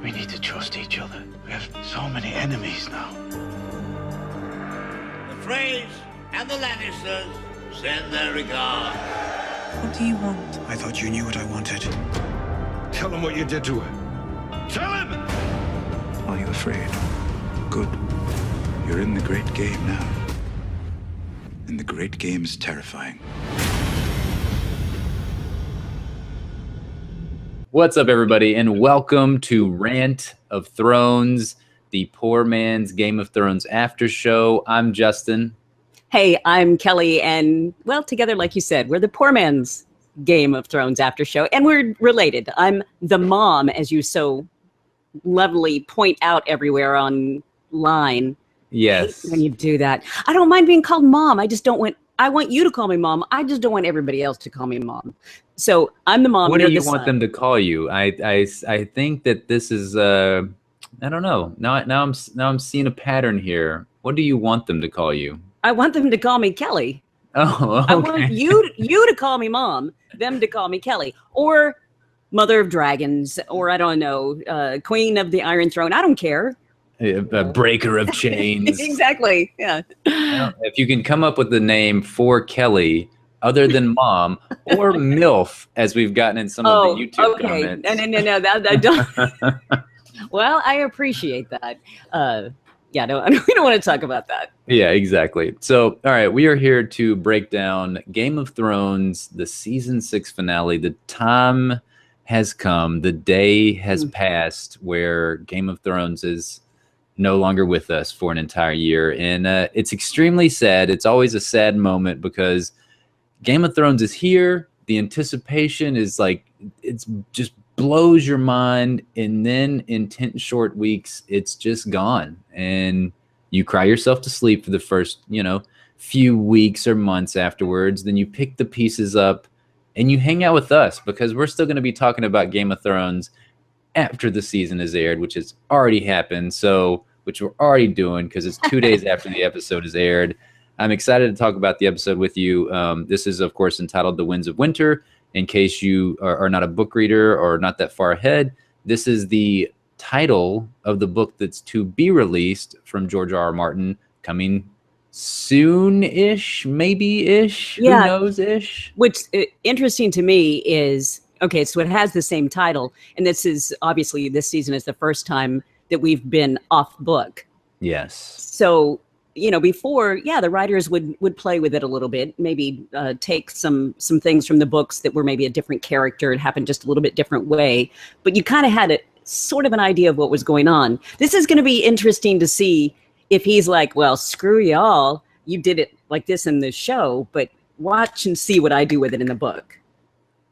We need to trust each other. We have so many enemies now. The Freys and the Lannisters send their regards. What do you want? I thought you knew what I wanted. Tell him what you did to her. Tell him! Are you afraid? Good. You're in the great game now. And the great game is terrifying. What's up, everybody, and welcome to Rant of Thrones, the poor man's Game of Thrones after show. I'm Justin. Hey, I'm Kelly, and, well, together, like you said, we're the poor man's Game of Thrones after show, and we're related. I'm the mom, as you so lovely point out everywhere online. Yes. When you do that. I don't mind being called mom. I want you to call me mom. I just don't want everybody else to call me mom. So I'm the mom. What do you the want son. them to call you? I think that this is I don't know. Now I'm seeing a pattern here. What do you want them to call you? I want them to call me Kelly. Oh, okay. I want you to call me mom, them to call me Kelly, or Mother of Dragons, or I don't know, Queen of the Iron Throne. I don't care. A breaker of chains. Exactly. Yeah. If you can come up with the name for Kelly other than mom or MILF, as we've gotten in some of the YouTube comments. No, that I don't. Well, I appreciate that. We don't want to talk about that. Yeah, exactly. So, all right, we are here to break down Game of Thrones, the season 6 finale. The time has come. The day has passed where Game of Thrones is no longer with us for an entire year. And it's extremely sad. It's always a sad moment because Game of Thrones is here. The anticipation is like, it's just blows your mind. And then in 10 short weeks, it's just gone. And you cry yourself to sleep for the first, few weeks or months afterwards. Then you pick the pieces up and you hang out with us because we're still going to be talking about Game of Thrones after the season is aired, which has already happened. Which we're already doing because it's 2 days after the episode is aired. I'm excited to talk about the episode with you. This is, of course, entitled The Winds of Winter. In case you are not a book reader or not that far ahead, this is the title of the book that's to be released from George R.R. Martin, coming soon-ish, maybe-ish, Yeah. Who knows-ish. What's interesting to me is, okay, so it has the same title, and this season is the first time that we've been off book. Yes. So, before, the writers would play with it a little bit, maybe take some things from the books that were maybe a different character. It happened just a little bit different way, but you kind of had sort of an idea of what was going on. This is going to be interesting to see if he's like, well, screw y'all, you did it like this in the show, but watch and see what I do with it in the book.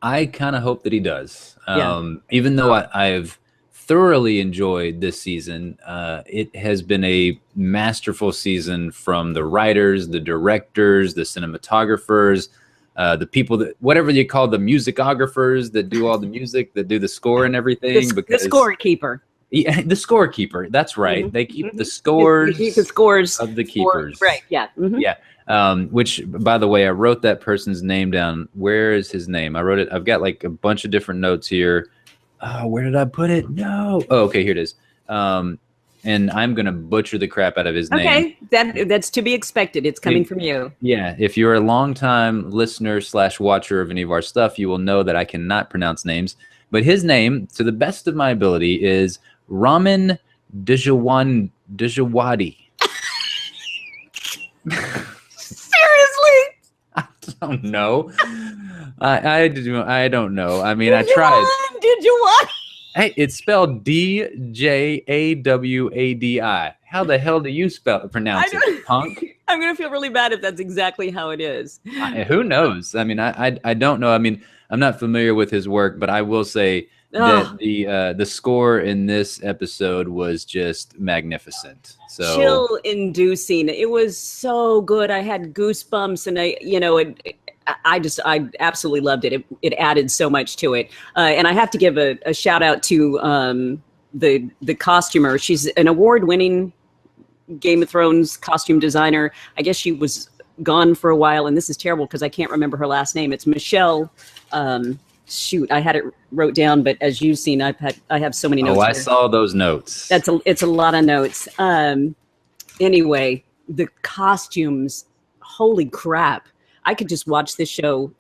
I kind of hope that he does. Yeah. Even though I've thoroughly enjoyed this season, it has been a masterful season from the writers, the directors, the cinematographers, the people that, whatever you call the musicographers that do all the music, that do the score and everything. The scorekeeper. Yeah, the scorekeeper. That's right. They keep the scores. Keep the scores of the keepers. Right. Yeah. Mm-hmm. Yeah. Which, by the way, I wrote that person's name down. Where is his name? I wrote it. I've got like a bunch of different notes here. Where did I put it? No. Oh, okay, here it is. And I'm going to butcher the crap out of his name. Okay, that's to be expected. It's coming from you. Yeah, if you're a longtime listener / watcher of any of our stuff, you will know that I cannot pronounce names. But his name, to the best of my ability, is Ramin Djawadi. Seriously? I don't know. I don't know. I mean, I tried. Did you want? Hey, it's spelled Djawadi. How the hell do you pronounce it, punk? I'm gonna feel really bad if that's exactly how it is. Who knows? I mean, I don't know. I mean, I'm not familiar with his work, but I will say that the score in this episode was just magnificent. So chill-inducing. It was so good. I had goosebumps, and I absolutely loved it. It added so much to it. And I have to give a shout out to the costumer. She's an award-winning Game of Thrones costume designer. I guess she was gone for a while, and this is terrible because I can't remember her last name. It's Michelle. shoot, I had it wrote down, but as you've seen, I have so many notes. Oh, I here. saw those notes. It's a lot of notes. Anyway, the costumes, holy crap. I could just watch this show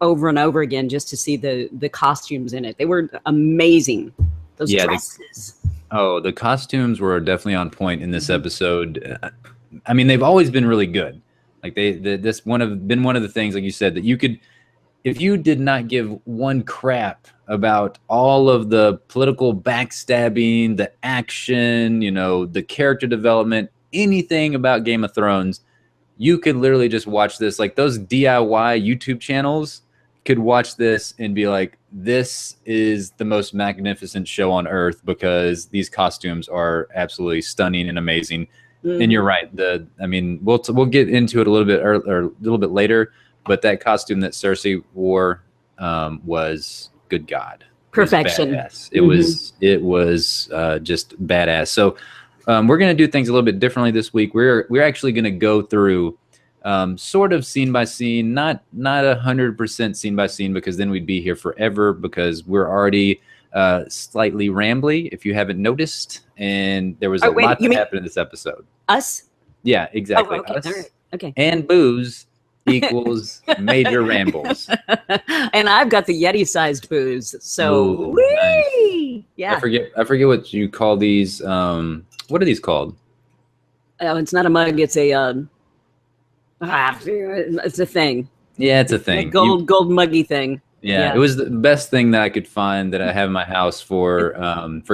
over and over again just to see the costumes in it. They were amazing. Those dresses. The costumes were definitely on point in this episode. I mean, they've always been really good. Like this been one of the things, like you said, that you could, if you did not give one crap about all of the political backstabbing, the action, you know, the character development, anything about Game of Thrones, you could literally just watch this. Like those DIY YouTube channels could watch this and be like, this is the most magnificent show on earth because these costumes are absolutely stunning and amazing. And you're right. I mean, we'll get into it a little bit or a little bit later, but that costume that Cersei wore was, good God, perfection. It was just badass. So we're gonna do things a little bit differently this week. We're actually gonna go through sort of scene by scene, not 100% scene by scene, because then we'd be here forever because we're already slightly rambly, if you haven't noticed, and there was a lot that happened in this episode. Us? Yeah, exactly. Oh, okay. Us. All right. Okay. And booze equals major rambles. And I've got the Yeti-sized booze, so nice. Yeah. I forget what you call these. What are these called? Oh, it's not a mug. It's a it's a thing. Yeah, it's a thing. A gold muggy thing. Yeah, it was the best thing that I could find that I have in my house for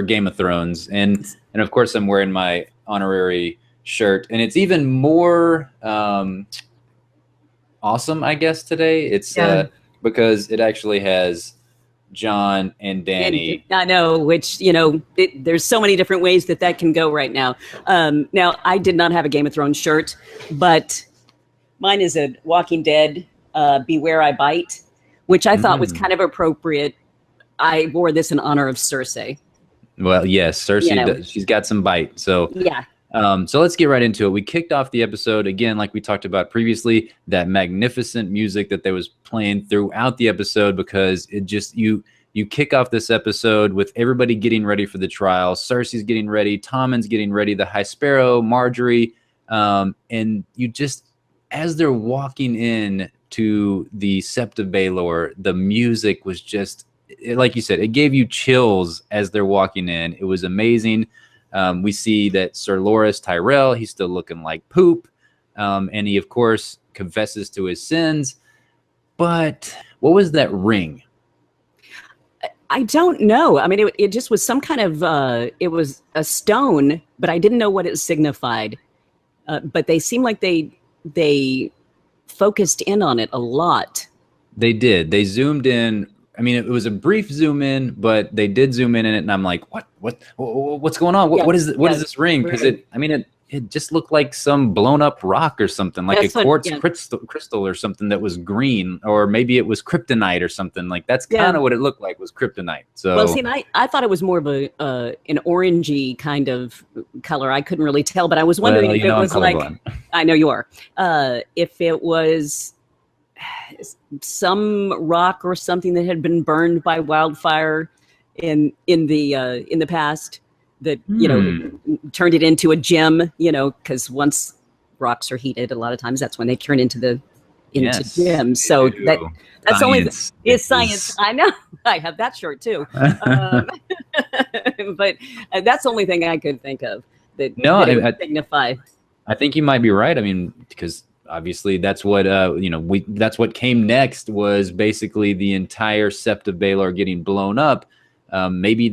Game of Thrones, and of course I'm wearing my honorary shirt, and it's even more awesome, I guess, today. It's because it actually has John and Danny. I know, which, you know, there's so many different ways that can go right now. Now, I did not have a Game of Thrones shirt, but mine is a Walking Dead Beware I Bite, which I thought was kind of appropriate. I wore this in honor of Cersei. Well, yes, Cersei, she's got some bite. So yeah. So let's get right into it. We kicked off the episode again, like we talked about previously, that magnificent music that they was playing throughout the episode, because it just, you kick off this episode with everybody getting ready for the trial. Cersei's getting ready, Tommen's getting ready, the High Sparrow, Marjorie, and you just, as they're walking in to the Sept of Baelor, the music was just, like you said, it gave you chills as they're walking in. It was amazing. We see that Sir Loras Tyrell, he's still looking like poop. And he, of course, confesses to his sins. But what was that ring? I don't know. I mean, it just was some kind of, it was a stone, but I didn't know what it signified. But they seemed like they focused in on it a lot. They did. They zoomed in. I mean, it was a brief zoom in, but they did zoom in it, and I'm like, what's going on? What is this ring? Because it just looked like some blown up rock or something, like a quartz crystal or something that was green, or maybe it was kryptonite or something. Like that's kind of what it looked like, was kryptonite. So well, see, I thought it was more of an orangey kind of color. I couldn't really tell, but I was wondering if it was like, I know you are, if it was some rock or something that had been burned by wildfire in the past that turned it into a gem, because once rocks are heated, a lot of times that's when they turn into gems. So that's only it's science. I know. I have that shirt too. But that's the only thing I could think of that would signify. I think you might be right. I mean, because obviously that's what that's what came next, was basically the entire Sept of Baelor getting blown up. Maybe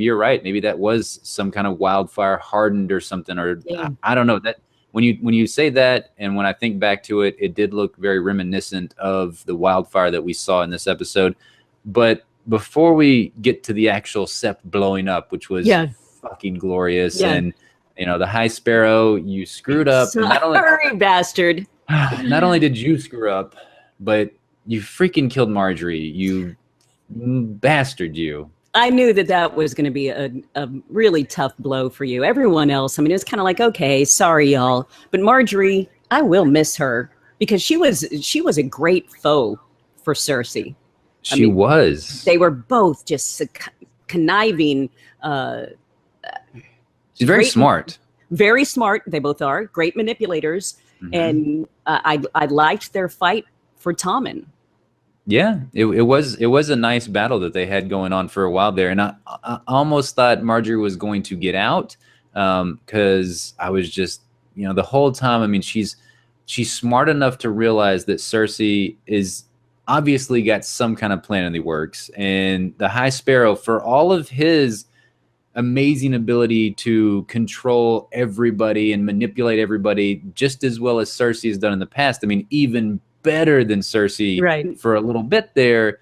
you're right. Maybe that was some kind of wildfire hardened or something, or I don't know. That when you say that, and when I think back to it, it did look very reminiscent of the wildfire that we saw in this episode. But before we get to the actual Sept blowing up, which was fucking glorious, and the High Sparrow, you screwed up. Sorry, bastard. Not only did you screw up, but you freaking killed Marjorie. You bastard, you. I knew that was going to be a really tough blow for you. Everyone else, I mean, it was kind of like, okay, sorry, y'all. But Marjorie, I will miss her, because she was a great foe for Cersei. She was. They were both just conniving. She's very smart. Very smart. They both are great manipulators. And I liked their fight for Tommen. Yeah, it was a nice battle that they had going on for a while there, and I almost thought Marjorie was going to get out because I was just, the whole time. I mean, she's smart enough to realize that Cersei is obviously got some kind of plan in the works, and the High Sparrow, for all of his amazing ability to control everybody and manipulate everybody just as well as Cersei has done in the past. I mean, even better than Cersei for a little bit there.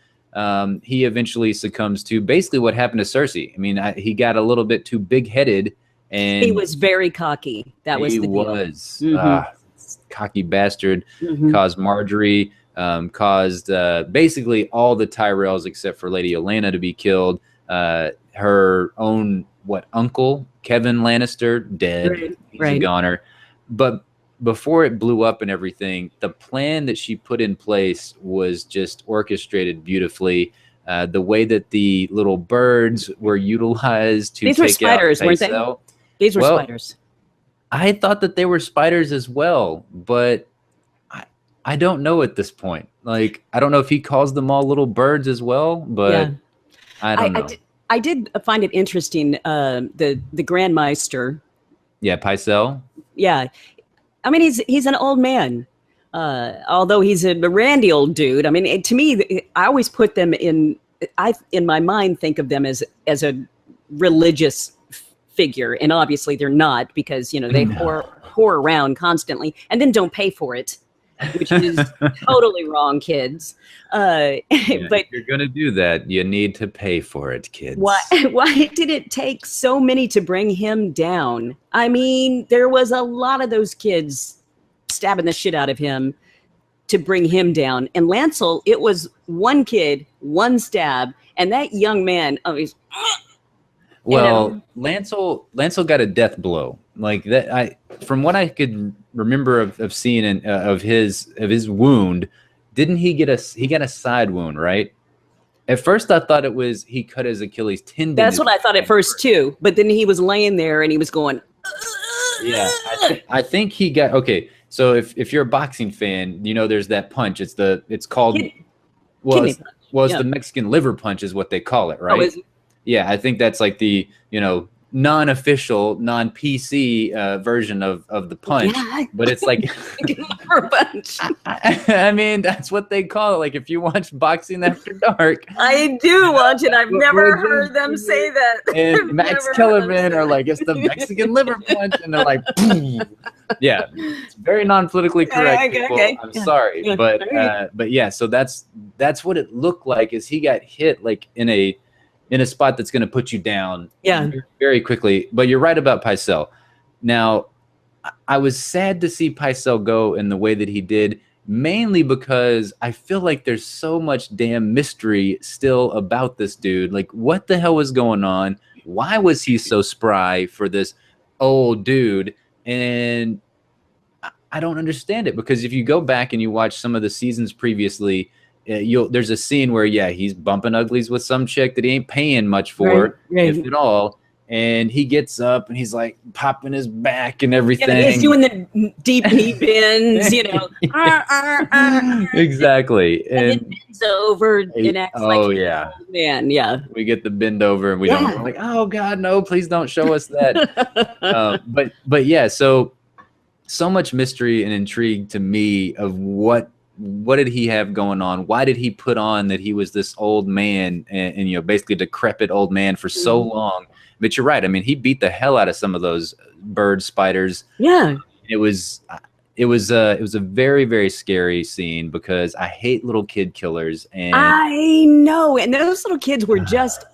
He eventually succumbs to basically what happened to Cersei. I mean, he got a little bit too big-headed, and he was very cocky. That was the deal. Cocky bastard. Caused Marjorie, caused basically all the Tyrells except for Lady Olenna to be killed. Her own uncle Kevin Lannister dead. He's a goner. But before it blew up and everything, the plan that she put in place was just orchestrated beautifully. The way that the little birds were utilized to These were spiders, weren't they? These were spiders. I thought that they were spiders as well, but I don't know at this point. Like, I don't know if he calls them all little birds as well, but I don't know. I did find it interesting. The Grand Maester. Yeah, Pycelle. Yeah, I mean he's an old man, although he's a randy old dude. I mean, to me, I always put them in. In my mind, think of them as a religious figure, and obviously they're not, because they whore around constantly and then don't pay for it, which is totally wrong, kids. But if you're gonna do that, you need to pay for it, kids. Why did it take so many to bring him down? I mean, there was a lot of those kids stabbing the shit out of him to bring him down. And Lancel, it was one kid, one stab, and that young man, well, Lancel got a death blow like that. From what I could remember of seeing of his wound, didn't he get a side wound, right? At first, I thought it was he cut his Achilles tendon. That's what I thought at first too. But then he was laying there and he was going. Yeah, I think he got okay. So if you're a boxing fan, there's that punch. It's called kidney punch. The Mexican liver punch is what they call it, right? Oh, is it? Yeah, I think that's like the non-official, non-PC version of the punch. Yeah. But it's like liver punch. I mean, that's what they call it. Like if you watch Boxing After Dark, I do watch it. I've never heard them say that. And Max Kellerman are like, it's the Mexican liver punch, and they're like, boom. Yeah, it's very non-politically correct. Okay. I'm sorry, but yeah. So that's what it looked like. Is he got hit like in a spot that's going to put you down very quickly. But you're right about Pycelle. Now, I was sad to see Pycelle go in the way that he did, mainly because I feel like there's so much damn mystery still about this dude. Like, what the hell was going on? Why was he so spry for this old dude? And I don't understand it, because if you go back and you watch some of the seasons previously, there's a scene where he's bumping uglies with some chick that he ain't paying much for, if at all, and he gets up and he's like popping his back and everything. Yeah, he's doing the deep knee bends, Exactly, and then bends over and acts man. Yeah, we get the bend over and we're like, oh God, no, please don't show us that. But yeah, so much mystery and intrigue to me of what did he have going on? Why did he put on that he was this old man and basically decrepit old man for so long? But you're right. I mean, he beat the hell out of some of those bird spiders. Yeah. It was a very, very scary scene, because I hate little kid killers. And I know. And those little kids were just,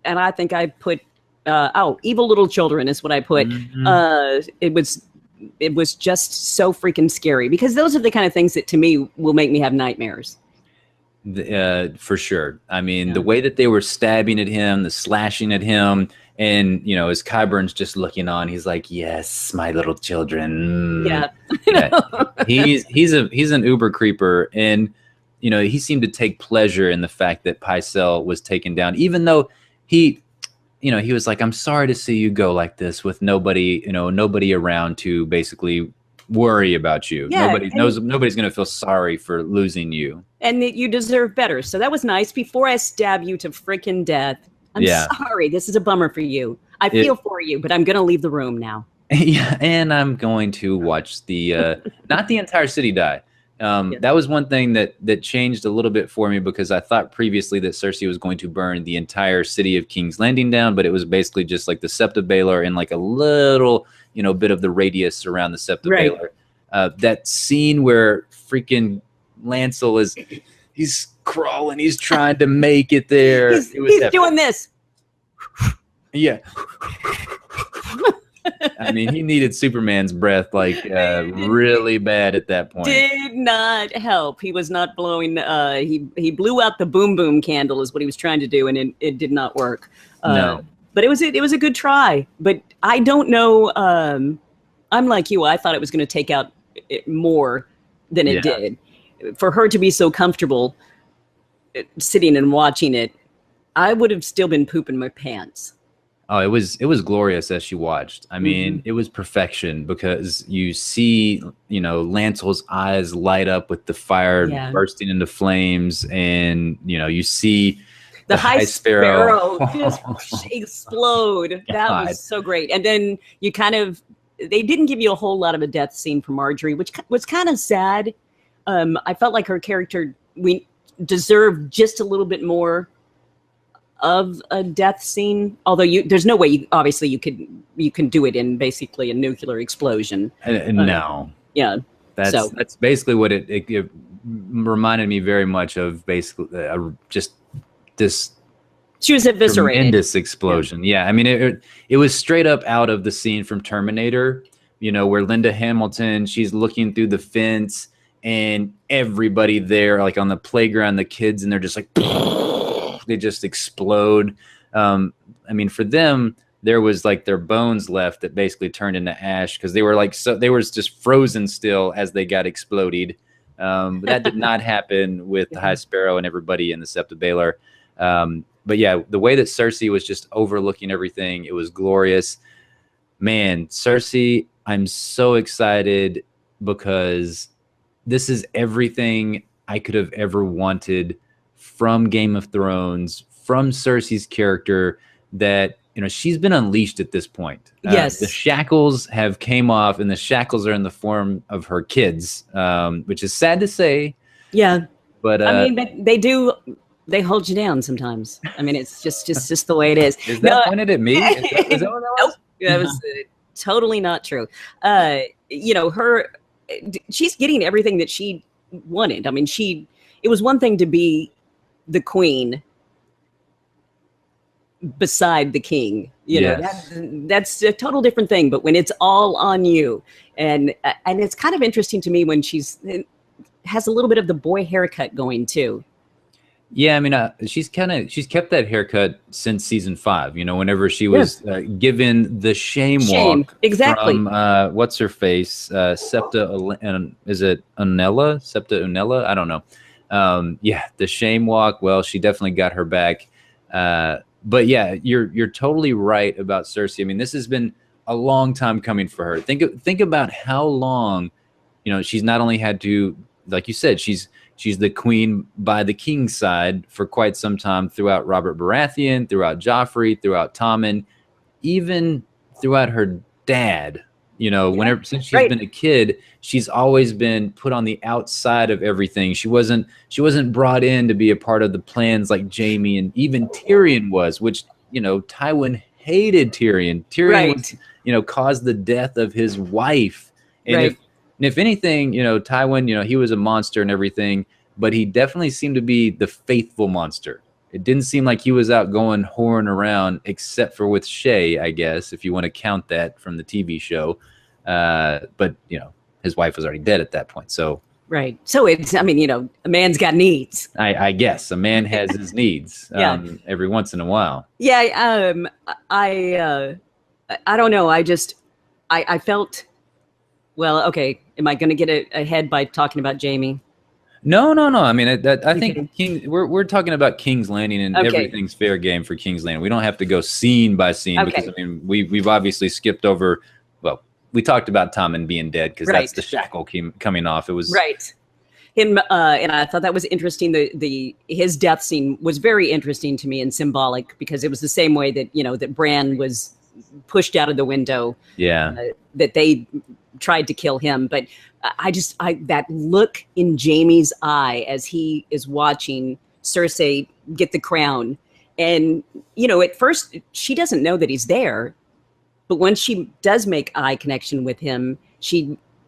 and I think I put, evil little children is what I put. It was just so freaking scary, because those are the kind of things that to me will make me have nightmares. For sure. I mean, the way that they were stabbing at him, the slashing at him, and as Qyburn's just looking on, he's like, yes, my little children. Yeah. He's an uber creeper, and you know, he seemed to take pleasure in the fact that Pycelle was taken down, even though he, you know, he was like, I'm sorry to see you go like this with nobody, you know, nobody around to basically worry about you. Yeah, Nobody's going to feel sorry for losing you. And that you deserve better. So that was nice. Before I stab you to freaking death, I'm sorry. This is a bummer for you. I feel for you, but I'm going to leave the room now. Yeah, and I'm going to watch the not the entire city die. That was one thing that changed a little bit for me, because I thought previously that Cersei was going to burn the entire city of King's Landing down, but it was basically just like the Sept of Baelor and like a little, you know, bit of the radius around the Sept of Baelor. That scene where freaking Lancel he's crawling, he's trying to make it there. He's doing this. Yeah. I mean, he needed Superman's breath like really bad at that point. Did not help. He was not blowing. He blew out the boom boom candle is what he was trying to do, and it did not work. No, but it was a good try. But I don't know. I'm like you. I thought it was going to take out more than it did. For her to be so comfortable sitting and watching it, I would have still been pooping my pants. Oh, it was glorious as she watched. I mean, it was perfection, because you see, you know, Lancel's eyes light up with the fire bursting into flames, and you know, you see the High Sparrow just explode. That was so great. And then you they didn't give you a whole lot of a death scene for Marjorie, which was kind of sad. I felt like her character, we deserved just a little bit more of a death scene, although there's no way obviously you can do it in basically a nuclear explosion. No. Yeah. That's basically what it reminded me very much of, basically just this. She was eviscerated. Tremendous explosion. Yeah. I mean, it was straight up out of the scene from Terminator, you know, where Linda Hamilton, she's looking through the fence and everybody there, like on the playground, the kids, and they're just like, they just explode. I mean, for them, there was like their bones left that basically turned into ash, because they were like, so they were just frozen still as they got exploded. But that did not happen with the High Sparrow and everybody in the Sept of Baelor. But yeah, the way that Cersei was just overlooking everything, it was glorious. Man, Cersei, I'm so excited, because this is everything I could have ever wanted from Game of Thrones, from Cersei's character, that, you know, she's been unleashed at this point. Yes. The shackles have came off, and the shackles are in the form of her kids, which is sad to say. Yeah. But I mean, they hold you down sometimes. I mean, it's just the way it is. Is that pointed at me? Is that what that was? Nope. That was totally not true. You know, she's getting everything that she wanted. I mean, it was one thing to be the queen beside the king, you know, that's a total different thing. But when it's all on you, and it's kind of interesting to me when has a little bit of the boy haircut going too. Yeah, I mean, she's kept that haircut since season 5. You know, whenever she was given the shame walk, exactly. From what's her face, Septa, is it Unella? Septa Unella? I don't know. Yeah, the shame walk. Well, she definitely got her back. But yeah, you're totally right about Cersei. I mean, this has been a long time coming for her. Think about how long, you know, she's not only had to, like you said, she's the queen by the king's side for quite some time, throughout Robert Baratheon, throughout Joffrey, throughout Tommen, even throughout her dad. You know, since she's been a kid, she's always been put on the outside of everything. She wasn't brought in to be a part of the plans like Jaime and even Tyrion was, which, you know, Tywin hated Tyrion. Tyrion was, you know, caused the death of his wife. And if anything, you know, Tywin, you know, he was a monster and everything, but he definitely seemed to be the faithful monster. It didn't seem like he was out going whoring around, except for with Shay, I guess, if you want to count that from the TV show. But, you know, his wife was already dead at that point. So right. So it's, I mean, you know, a man's got needs. I guess a man has his needs every once in a while. Yeah. I don't know. I felt, well, okay. Am I going to get ahead by talking about Jaime? No. I mean, I think Okay. we're talking about King's Landing, and Okay. everything's fair game for King's Landing. We don't have to go scene by scene because Okay. I mean we've obviously skipped over. Well, we talked about Tommen being dead because Right. that's the shackle coming off. It was Right. Him, and I thought that was interesting. His death scene was very interesting to me and symbolic because it was the same way that that Bran was pushed out of the window. Yeah. That they tried to kill him, but I that look in Jaime's eye as he is watching Cersei get the crown, and at first she doesn't know that he's there, but when she does make eye connection with him,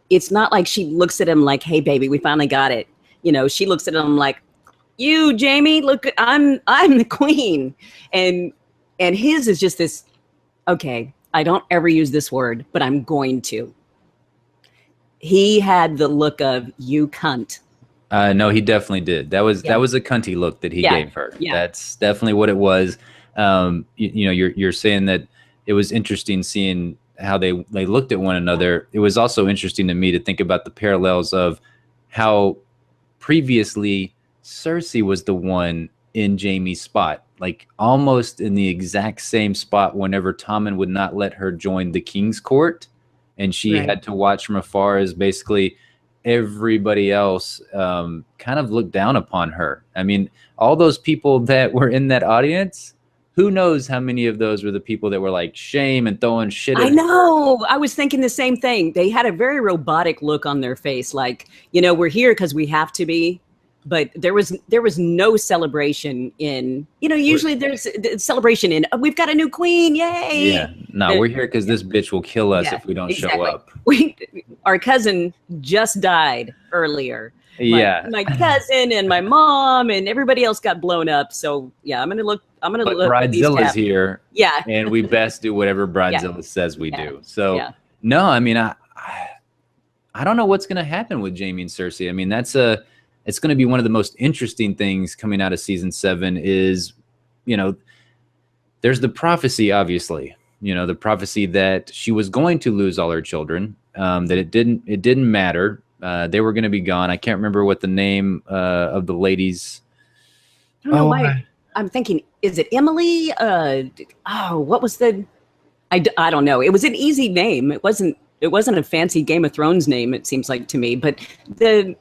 it's not like she looks at him like, "Hey, baby, we finally got it." She looks at him like, "You, Jaime, look, I'm the queen," and his is just this. Okay, I don't ever use this word, but I'm going to. He had the look of "you cunt." No, he definitely did. That was Yeah. a cunty look that he Yeah. gave her. Yeah. That's definitely what it was. You're saying that it was interesting seeing how they looked at one another. It was also interesting to me to think about the parallels of how previously Cersei was the one in Jaime's spot, like almost in the exact same spot whenever Tommen would not let her join the King's Court, and she Right. had to watch from afar as basically everybody else kind of looked down upon her. I mean, all those people that were in that audience, who knows how many of those were the people that were like shame and throwing shit at I know. I was thinking the same thing. They had a very robotic look on their face, like, we're here because we have to be. But there was no celebration in, usually there's a celebration in, we've got a new queen, yay! Yeah, no, we're here because this bitch will kill us Yeah, if we don't exactly. show up. Our cousin just died earlier. Yeah, My cousin and my mom and everybody else got blown up. So yeah, I'm gonna look. but at these Bridezilla's tabs. here, Yeah. and we best do whatever Bridezilla says we Yeah. do. So Yeah. no, I mean, I don't know what's going to happen with Jaime and Cersei. I mean, it's going to be one of the most interesting things coming out of season 7 is, there's the prophecy, obviously, the prophecy that she was going to lose all her children, that it didn't matter. They were going to be gone. I can't remember what the name of the ladies. I don't know why. I'm thinking, is it Emily? What was the? I don't know. It was an easy name. It wasn't a fancy Game of Thrones name. It seems like to me, but the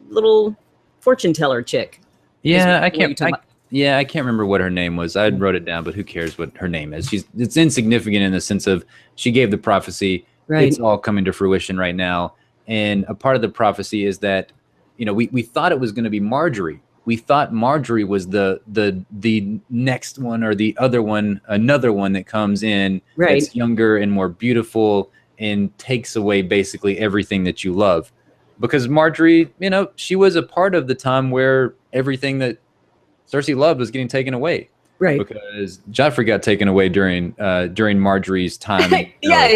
little fortune teller chick. Yeah, I what you're can't. talking about. Yeah, I can't remember what her name was. I wrote it down, but who cares what her name is? It's insignificant in the sense of she gave the prophecy. Right. It's all coming to fruition right now. And a part of the prophecy is that, we thought it was going to be Marjorie. We thought Marjorie was the next one or the other one, another one that comes in Right. that's younger and more beautiful and takes away basically everything that you love. Because Marjorie, she was a part of the time where everything that Cersei loved was getting taken away. Right. Because Joffrey got taken away during Marjorie's time. Yeah,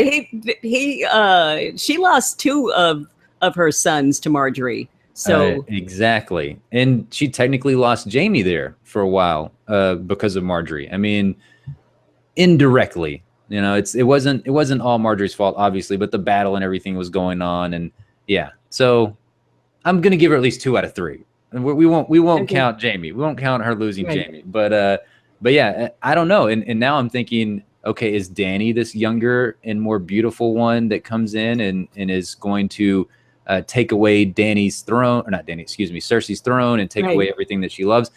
she lost 2 of her sons to Marjorie. So exactly, and she technically lost Jaime there for a while because of Marjorie. I mean, indirectly, it wasn't all Marjorie's fault, obviously, but the battle and everything was going on, and yeah. So I'm gonna give her at least 2 out of 3. And we won't count Jaime. We won't count her losing Right. Jaime. But yeah, I don't know. And now I'm thinking, okay, is Dany this younger and more beautiful one that comes in and is going to take away Cersei's throne and take Right. away everything that she loves?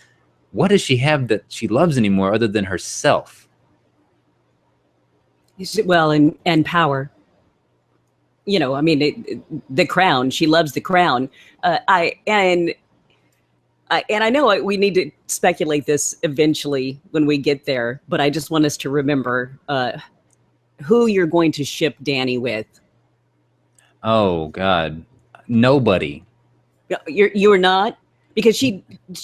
What does she have that she loves anymore other than herself? well, and power. I mean, the crown. She loves the crown. I know we need to speculate this eventually when we get there, but I just want us to remember who you're going to ship Dany with. Oh God, nobody. You're not, because she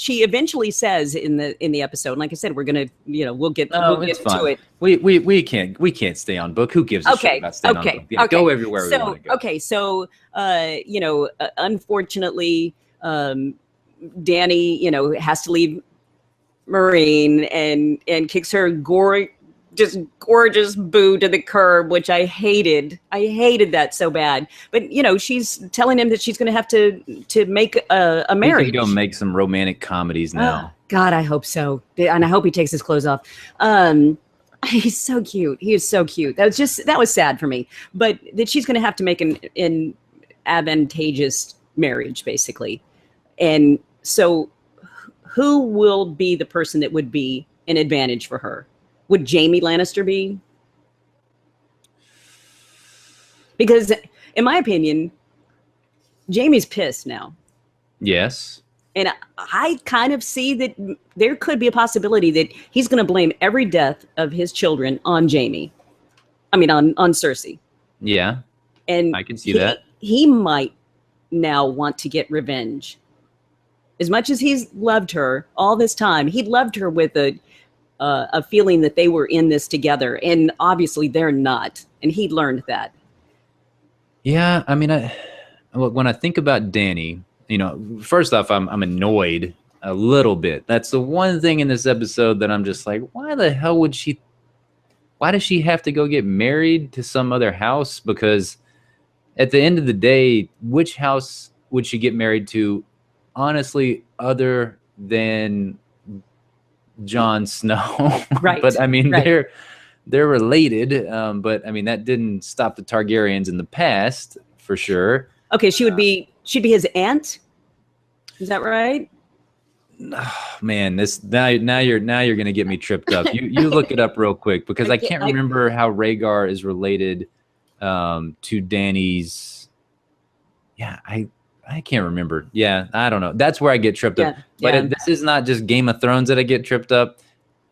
eventually says in the episode, and like I said, we're gonna we'll get It's to fine. it. We can't stay on book. Who gives a shit about staying on book? Yeah, go everywhere we want to go. Okay, so unfortunately, Dany has to leave Marine and kicks her just gorgeous boo to the curb, which I hated. I hated that so bad. But she's telling him that she's going to have to make a marriage. He can go make some romantic comedies now. Oh, God, I hope so, and I hope he takes his clothes off. He's so cute. He is so cute. That was sad for me. But that she's going to have to make an advantageous marriage, basically. And so, who will be the person that would be an advantage for her? Would Jaime Lannister be? Because, in my opinion, Jaime's pissed now. Yes. And I kind of see that there could be a possibility that he's going to blame every death of his children on Jaime. I mean, on Cersei. Yeah. And I can see that. He might now want to get revenge. As much as he's loved her all this time, he loved her with a feeling that they were in this together. And obviously they're not. And he learned that. Yeah. I mean, when I think about Dany, first off, I'm annoyed a little bit. That's the one thing in this episode that I'm just like, why the hell would she? Why does she have to go get married to some other house? Because at the end of the day, which house would she get married to, honestly, other than Jon Snow? Right. But I mean, right. they're related. But I mean, that didn't stop the Targaryens in the past, for sure. Okay, she'd be his aunt. Is that right? Oh, man, now you're gonna get me tripped up. You look it up real quick, because I can't remember how Rhaegar is related to Dany's. Yeah, I can't remember. Yeah, I don't know. That's where I get tripped up. But this is not just Game of Thrones that I get tripped up.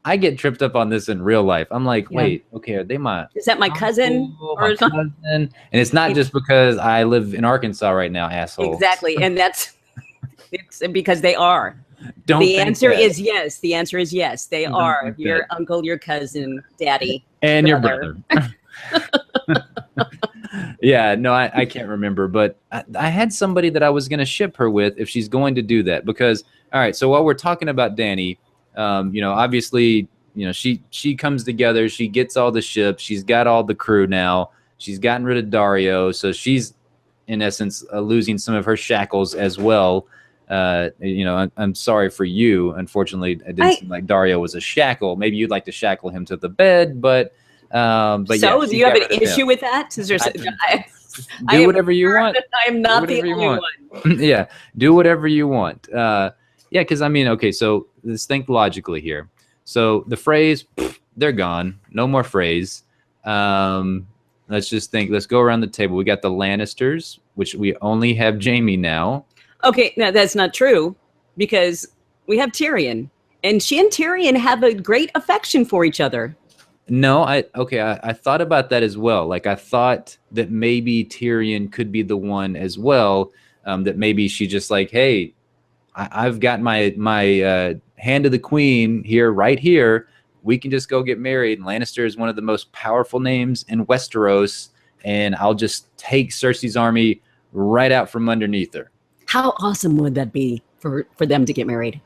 I get tripped up on this in real life. I'm like, wait, okay, are they my? Is that my cousin? My cousin? And it's not just because I live in Arkansas right now, asshole. Exactly, and it's because they are. The answer is yes. The answer is yes. They are your uncle, your cousin, daddy, and your brother. Yeah, no, I can't remember, but I had somebody that I was going to ship her with if she's going to do that. Because, all right, so while we're talking about Dany, obviously, she comes together, she gets all the ships, she's got all the crew now, she's gotten rid of Dario, so she's in essence losing some of her shackles as well. I'm sorry for you. Unfortunately, it didn't seem like Dario was a shackle. Maybe you'd like to shackle him to the bed, but so yeah, do you have an issue with that? Is there do whatever you want. I am not the only one. Yeah, do whatever you want. Yeah, because I mean, okay, so let's think logically here. So the phrase, they're gone. No more phrase. Let's just think. Let's go around the table. We got the Lannisters, which we only have Jaime now. Okay, now that's not true, because we have Tyrion, and she and Tyrion have a great affection for each other. No, I thought about that as well. Like, I thought that maybe Tyrion could be the one as well. That maybe she just like, hey, I've got my hand of the queen here, right here. We can just go get married. And Lannister is one of the most powerful names in Westeros, and I'll just take Cersei's army right out from underneath her. How awesome would that be for them to get married?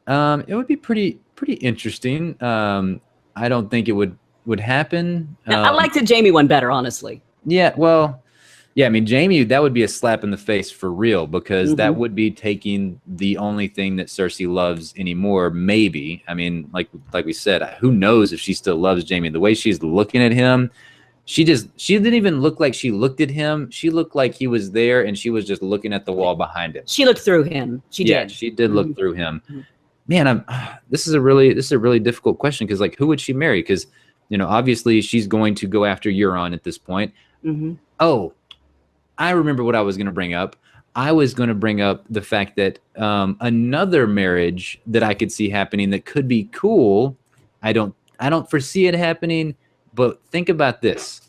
It would be pretty interesting. I don't think it would happen. I like the Jaime one better, honestly. Yeah, well, yeah, I mean, Jaime, that would be a slap in the face for real, because that would be taking the only thing that Cersei loves anymore, maybe. I mean, like we said, who knows if she still loves Jaime. The way she's looking at him, she didn't even look like she looked at him. She looked like he was there, and she was just looking at the wall behind him. She looked through him. She did look through him. Man, this is a really difficult question, because like, who would she marry? Because obviously she's going to go after Euron at this point. Oh, I remember what I was going to bring up. I was going to bring up the fact that another marriage that I could see happening that could be cool. I don't foresee it happening, but think about this.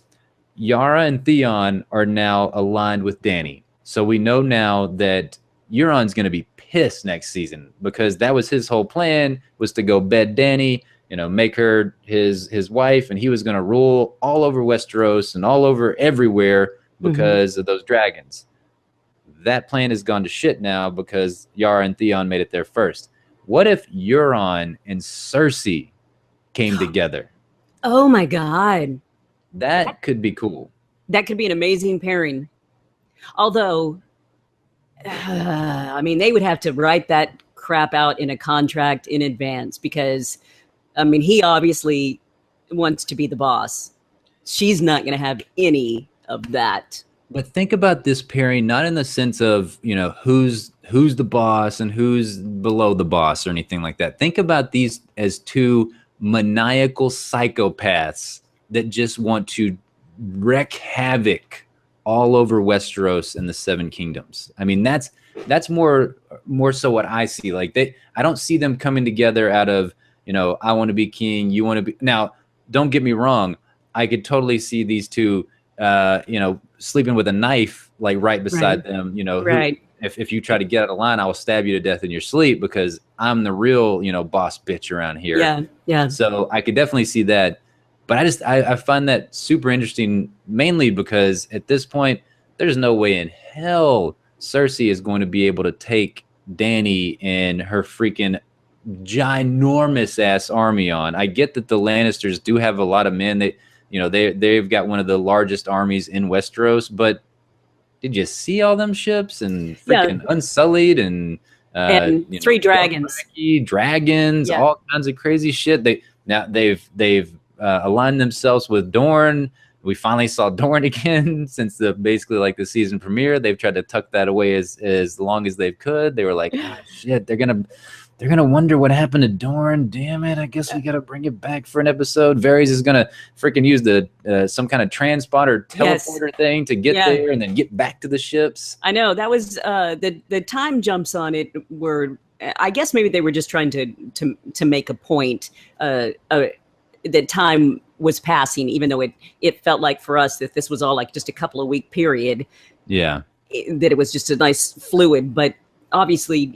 Yara and Theon are now aligned with Dany. So we know now that Euron's going to be pissed next season, because that was his whole plan, was to go bed Dany, make her his wife, and he was going to rule all over Westeros and all over everywhere because of those dragons. That plan has gone to shit now, because Yara and Theon made it there first. What if Euron and Cersei came together? Oh my God. That could be cool. That could be an amazing pairing. Although, I mean, they would have to write that crap out in a contract in advance because, I mean, he obviously wants to be the boss. She's not going to have any of that. But think about this pairing, not in the sense of, who's the boss and who's below the boss or anything like that. Think about these as two maniacal psychopaths that just want to wreak havoc all over Westeros and the Seven Kingdoms. I mean, that's more so what I see. Like I don't see them coming together out of, I want to be king, you want to be. Now, don't get me wrong. I could totally see these two, sleeping with a knife, like right beside them, Right. If you try to get out of line, I will stab you to death in your sleep because I'm the real, boss bitch around here. Yeah. Yeah. So I could definitely see that. But I find that super interesting, mainly because at this point, there's no way in hell Cersei is going to be able to take Dany and her freaking ginormous ass army on. I get that the Lannisters do have a lot of men. They've got one of the largest armies in Westeros, but did you see all them ships and freaking Unsullied and 3 dragons, dragons, all kinds of crazy shit. They've aligned themselves with Dorne. We finally saw Dorne again since basically like the season premiere. They've tried to tuck that away as long as they could. They were like, oh, shit, they're gonna wonder what happened to Dorne. Damn it! I guess we gotta bring it back for an episode. Varys is gonna freaking use the some kind of transponder teleporter thing to get there and then get back to the ships. I know that was the time jumps on it were. I guess maybe they were just trying to make a point. That time was passing, even though it felt like for us that this was all like just a couple of week period. Yeah, that it was just a nice fluid, but. Obviously,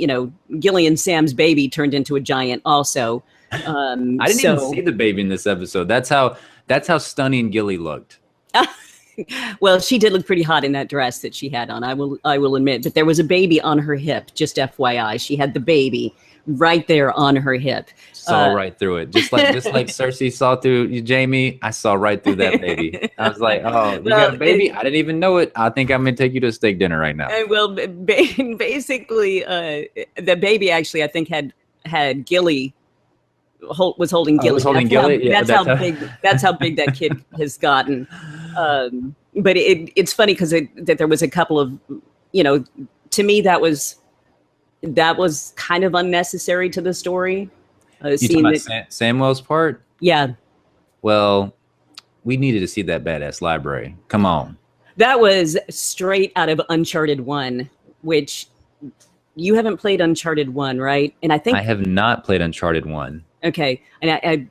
Gilly Sam's baby turned into a giant also. I didn't even see the baby in this episode. That's how stunning Gilly looked. Well, she did look pretty hot in that dress that she had on. I will admit, but there was a baby on her hip, just FYI. She had the baby right there on her hip. Saw right through it. Just like Cersei saw through you, Jamie. I saw right through that baby. I was like, oh, you got a baby? I didn't even know it. I think I'm going to take you to a steak dinner right now. Well, basically, the baby actually, I think, had Gilly was holding Gilly. Was holding Gilly? That's how big that kid has gotten. But it's funny because that there was a couple of, to me that was kind of unnecessary to the story. You talking about Samwell's part? Yeah. Well, we needed to see that badass library. Come on. That was straight out of Uncharted 1, which you haven't played Uncharted 1, right? And I think I have not played Uncharted 1. Okay. And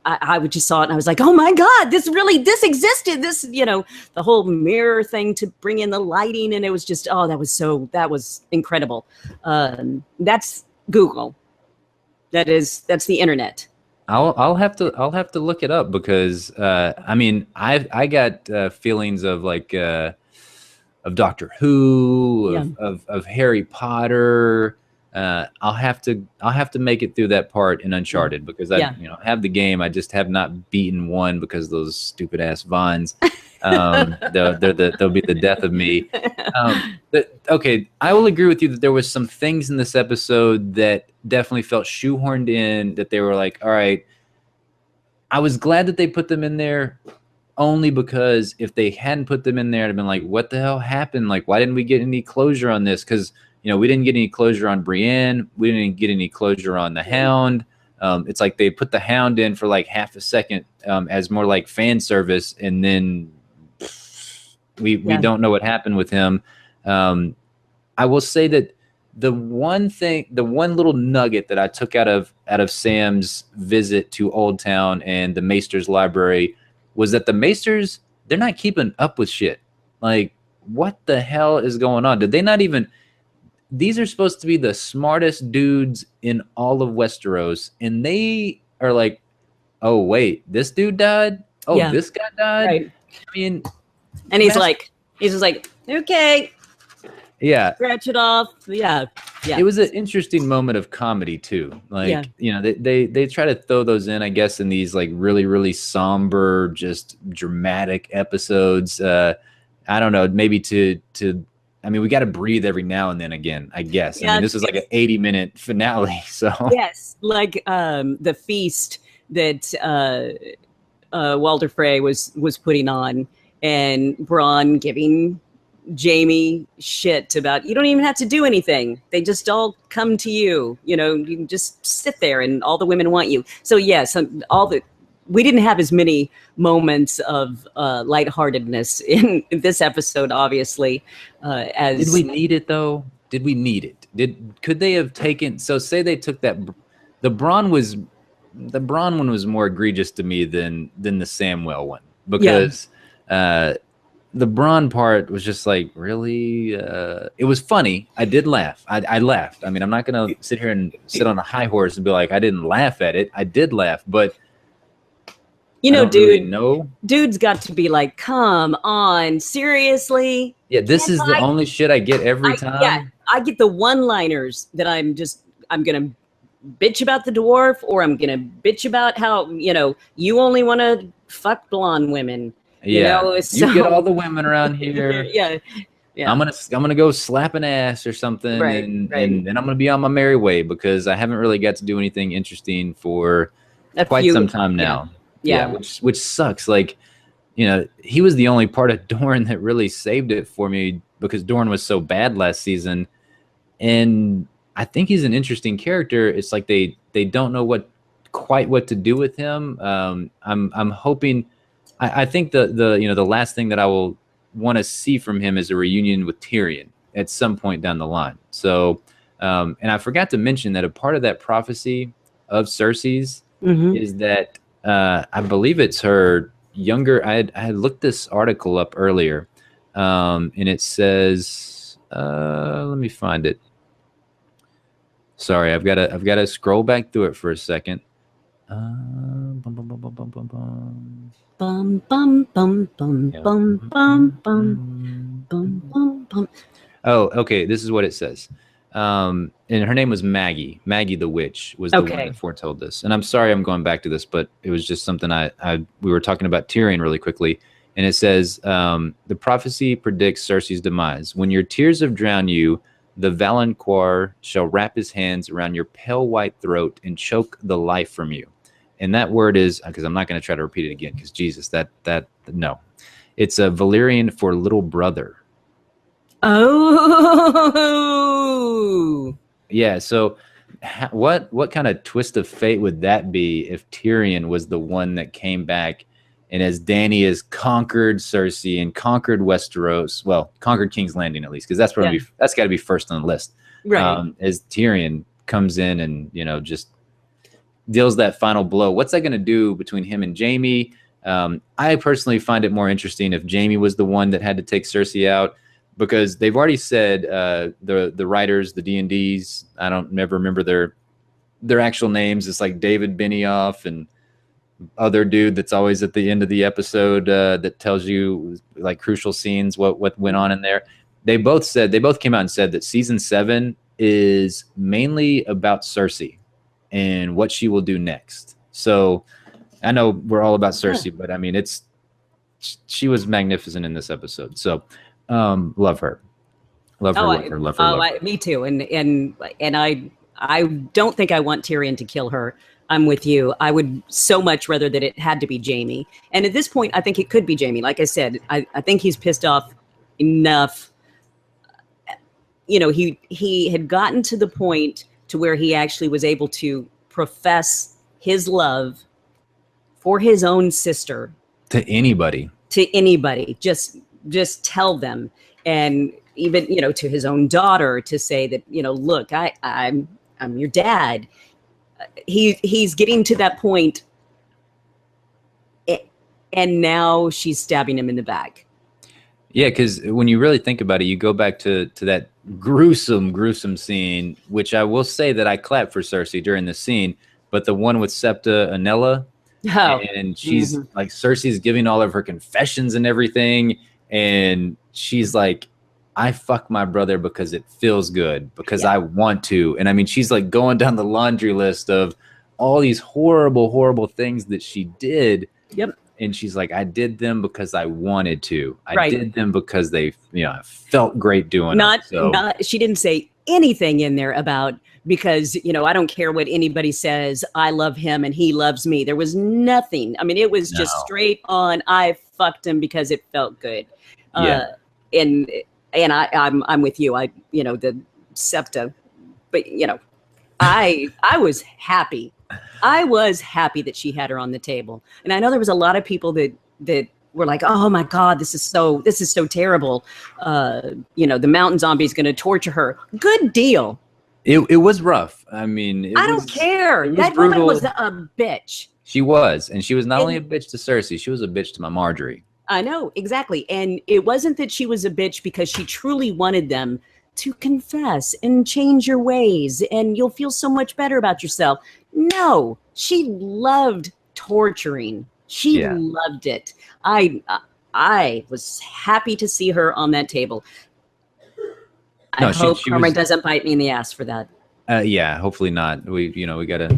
I just saw it and I was like, oh my God, this existed. This, the whole mirror thing to bring in the lighting. And it was just, that was incredible. That's Google. That's the internet. I'll have to look it up because, I mean, I got feelings of like, of Doctor Who, of Harry Potter. I'll have to make it through that part in Uncharted because I have the game. I just have not beaten one because of those stupid ass Vons. They'll be the death of me. Okay, I will agree with you that there was some things in this episode that definitely felt shoehorned in. That they were like, all right. I was glad that they put them in there. Only because if they hadn't put them in there, I'd have been like, what the hell happened? Like, why didn't we get any closure on this? Because we didn't get any closure on Brienne. We didn't get any closure on the Hound. It's like they put the Hound in for like half a second as more like fan service, and then we don't know what happened with him. I will say that the one little nugget that I took out of Sam's visit to Old Town and the Maester's library was that the Maesters, they're not keeping up with shit. Like, what the hell is going on? Did they not even... These are supposed to be the smartest dudes in all of Westeros, and they are like, oh, wait, this dude died? Oh, this guy died? Right. I mean... And he's just like, okay. Yeah. Scratch it off. Yeah. Yeah. It was an interesting moment of comedy too. Like, Yeah. you know, they try to throw those in, I guess, in these like really, really somber, just dramatic episodes. I don't know, maybe to I mean, we got to breathe every now and then again, I guess. I mean, this is like an 80-minute finale. So yes, like the feast that Walder Frey was putting on, and Braun giving Jamie shit about, you don't even have to do anything. They just all come to you. You know, you can just sit there and all the women want you. So yes, we didn't have as many moments of lightheartedness in this episode, obviously. As did we need it though? Did we need it? Could they have taken? So say they took that. The Braun one was more egregious to me than the Samwell one, because the Braun part was just like, really. It was funny. I did laugh. I laughed. I mean, I'm not gonna sit here and sit on a high horse and be like, I didn't laugh at it. I did laugh, but. You know, dude, really dude's got to be like, come on, seriously? Yeah, this is the only shit I get every time. Yeah, I get the one-liners that I'm going to bitch about the dwarf, or I'm going to bitch about how, you know, you only want to fuck blonde women. Yeah, you know, you get all the women around here. Yeah. I'm gonna go slap an ass or something, and then I'm gonna be on my merry way, because I haven't really got to do anything interesting for quite some time now. Yeah, which sucks. Like, you know, he was the only part of Dorne that really saved it for me, because Dorne was so bad last season, and I think he's an interesting character. It's like they don't know quite what to do with him. I'm hoping. I think the you know, the last thing that I will want to see from him is a reunion with Tyrion at some point down the line. So, and I forgot to mention that a part of that prophecy of Cersei's is that. I believe it's her younger. I had looked this article up earlier, and it says, let me find it. Sorry, I've got to scroll back through it for a second. Bum bum bum bum bum bum bum bum bum bum. Oh, okay. This is what it says. And her name was Maggie. Maggie the witch was the one that foretold this. And I'm sorry I'm going back to this, but it was just something we were talking about Tyrion really quickly. And it says, the prophecy predicts Cersei's demise. When your tears have drowned you, the Valancourt shall wrap his hands around your pale white throat and choke the life from you. And that word is, because I'm not going to try to repeat it again, because Jesus, no. It's a Valyrian for little brother. Oh, yeah. So, what kind of twist of fate would that be if Tyrion was the one that came back, and as Dany has conquered Cersei and conquered Westeros, well, conquered King's Landing at least, because that's probably that's got to be first on the list. Right. As Tyrion comes in and, you know, just deals that final blow, what's that going to do between him and Jaime? I personally find it more interesting if Jaime was the one that had to take Cersei out, because they've already said, the writers, the D&Ds, I don't never remember their actual names. It's like David Benioff and other dude that's always at the end of the episode that tells you like crucial scenes, what went on in there. They both came out and said that season 7 is mainly about Cersei and what she will do next. So I know we're all about Cersei, but I mean, she was magnificent in this episode. So love her. Love her. Me too. And I don't think I want Tyrion to kill her. I'm with you. I would so much rather that it had to be Jaime. And at this point, I think it could be Jaime. Like I said, I think he's pissed off enough. You know, he had gotten to the point to where he actually was able to profess his love for his own sister to anybody. Just tell them. And even, you know, to his own daughter, to say that, you know, look, I'm your dad. He's getting to that point, and now she's stabbing him in the back. Yeah, because when you really think about it, you go back to that gruesome scene, which I will say that I clapped for Cersei during the scene, but the one with Septa Anella, and she's like, Cersei's giving all of her confessions and everything, and she's like, I fuck my brother because it feels good, because I want to. And I mean, she's like going down the laundry list of all these horrible, horrible things that she did. Yep. And she's like, I did them because I wanted to. I Right. did them because they, you know, I felt great doing Not, them. So, not, she didn't say anything in there about, because, you know, I don't care what anybody says, I love him and he loves me. There was nothing. I mean, it was just straight on, I fucked him because it felt good. And I'm with you. You know, the SEPTA, but you know, I was happy. I was happy that she had her on the table. And I know there was a lot of people that were like, oh my God, this is so terrible. You know, the mountain zombie is going to torture her. Good deal. it was rough. I mean, I don't care. That woman was a bitch. She was. And she was not only a bitch to Cersei, she was a bitch to my Marjorie. I know, exactly. And it wasn't that she was a bitch because she truly wanted them to confess and change your ways and you'll feel so much better about yourself. No, she loved torturing. She loved it. I was happy to see her on that table. I hope karma doesn't bite me in the ass for that. Yeah, hopefully not. We gotta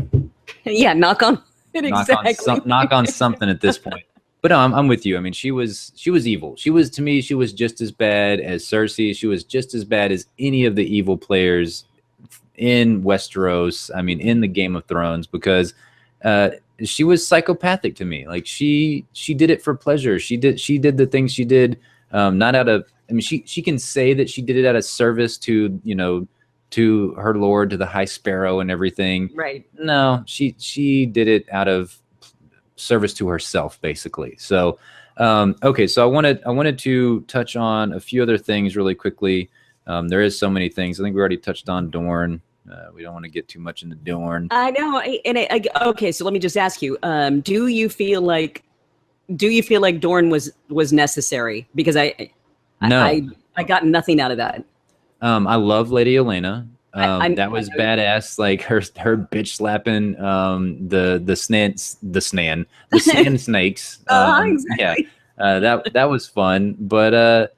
knock on it. knock on something at this point. But no, I'm with you. I mean, she was evil. She was, to me, she was just as bad as Cersei. She was just as bad as any of the evil players in Westeros. I mean, in the Game of Thrones, because she was psychopathic to me. Like she did it for pleasure. She did the things she did not out of. I mean, she can say that she did it out of service to, you know, to her lord, to the High Sparrow and everything. Right. No, she did it out of service to herself, basically. So okay, so I wanted to touch on a few other things really quickly. There is so many things. I think we already touched on Dorne. We don't want to get too much into Dorne. I know. Okay, so let me just ask you: do you feel like Dorne was necessary? Because I got nothing out of that. I love Lady Olenna. That was badass. Like her bitch slapping the sand snakes. Exactly. Yeah, that was fun. But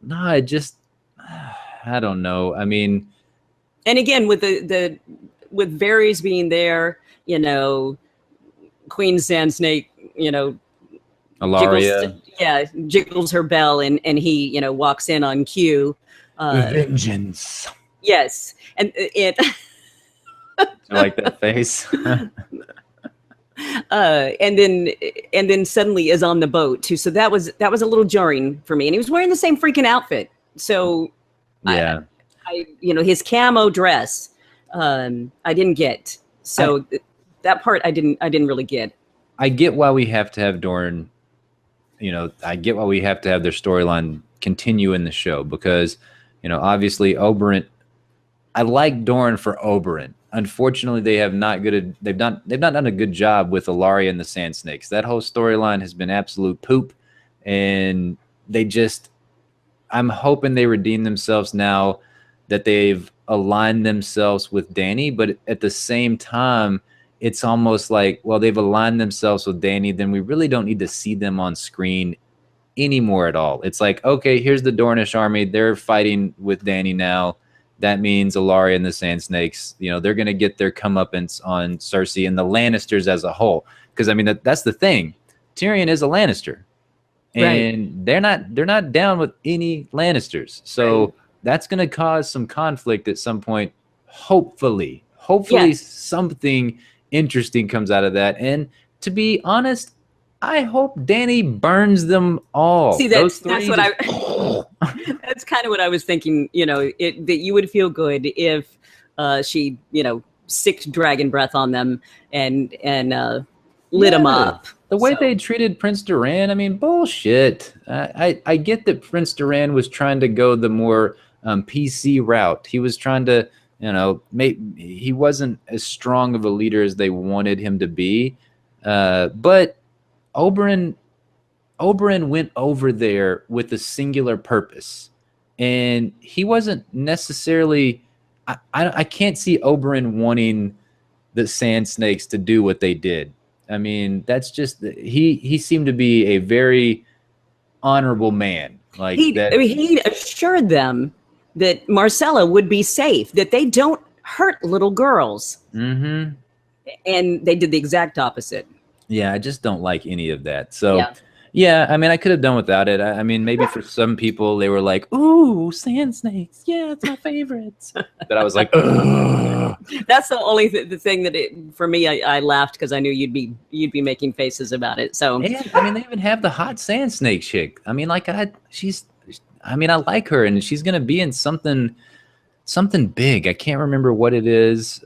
no, I don't know. I mean, and again, with with Varys being there, you know, Queen Sand Snake, you know, Arya, jiggles her bell, and he, you know, walks in on cue. Vengeance. Yes, and it. I like that face. And then suddenly is on the boat too. So that was a little jarring for me. And he was wearing the same freaking outfit. So yeah, I you know, his camo dress, I didn't get. So that part I didn't really get. I get why we have to have Dorne. You know, I get why we have to have their storyline continue in the show, because, you know, obviously Oberyn. I like Dorne for Oberyn. Unfortunately, they've not done a good job with Arya and the Sand Snakes. That whole storyline has been absolute poop, and I'm hoping they redeem themselves now that they've aligned themselves with Dany. But at the same time, it's almost like, well, they've aligned themselves with Dany, then we really don't need to see them on screen anymore at all. It's like, okay, here's the Dornish army. They're fighting with Dany now. That means Arya and the Sand Snakes, you know, they're going to get their comeuppance on Cersei and the Lannisters as a whole. Because, I mean, that's the thing. Tyrion is a Lannister. And they're not down with any Lannisters. So that's going to cause some conflict at some point. Hopefully something interesting comes out of that. And to be honest, I hope Dany burns them all. See, that's that's kind of what I was thinking. You know, that you would feel good if she, you know, sicked dragon breath on them and lit them up. The way they treated Prince Doran, I mean, bullshit. I get that Prince Doran was trying to go the more PC route. He was trying to, you know, he wasn't as strong of a leader as they wanted him to be. But Oberyn went over there with a singular purpose, and he wasn't necessarily. I can't see Oberyn wanting the Sand Snakes to do what they did. I mean, that's just he seemed to be a very honorable man Like He, that. I mean, he assured them that Marcella would be safe, that they don't hurt little girls. Mm-hmm. And they did the exact opposite. Yeah, I just don't like any of that. So, Yeah. yeah, I mean, I could have done without it. I mean, maybe for some people, they were like, "Ooh, sand snakes! Yeah, it's my favorites." But I was like, "Ugh." That's the only the thing that for me, I laughed because I knew you'd be making faces about it. So And I mean, they even have the hot sand snake chick. I mean, like, I like her, and she's gonna be in something big. I can't remember what it is.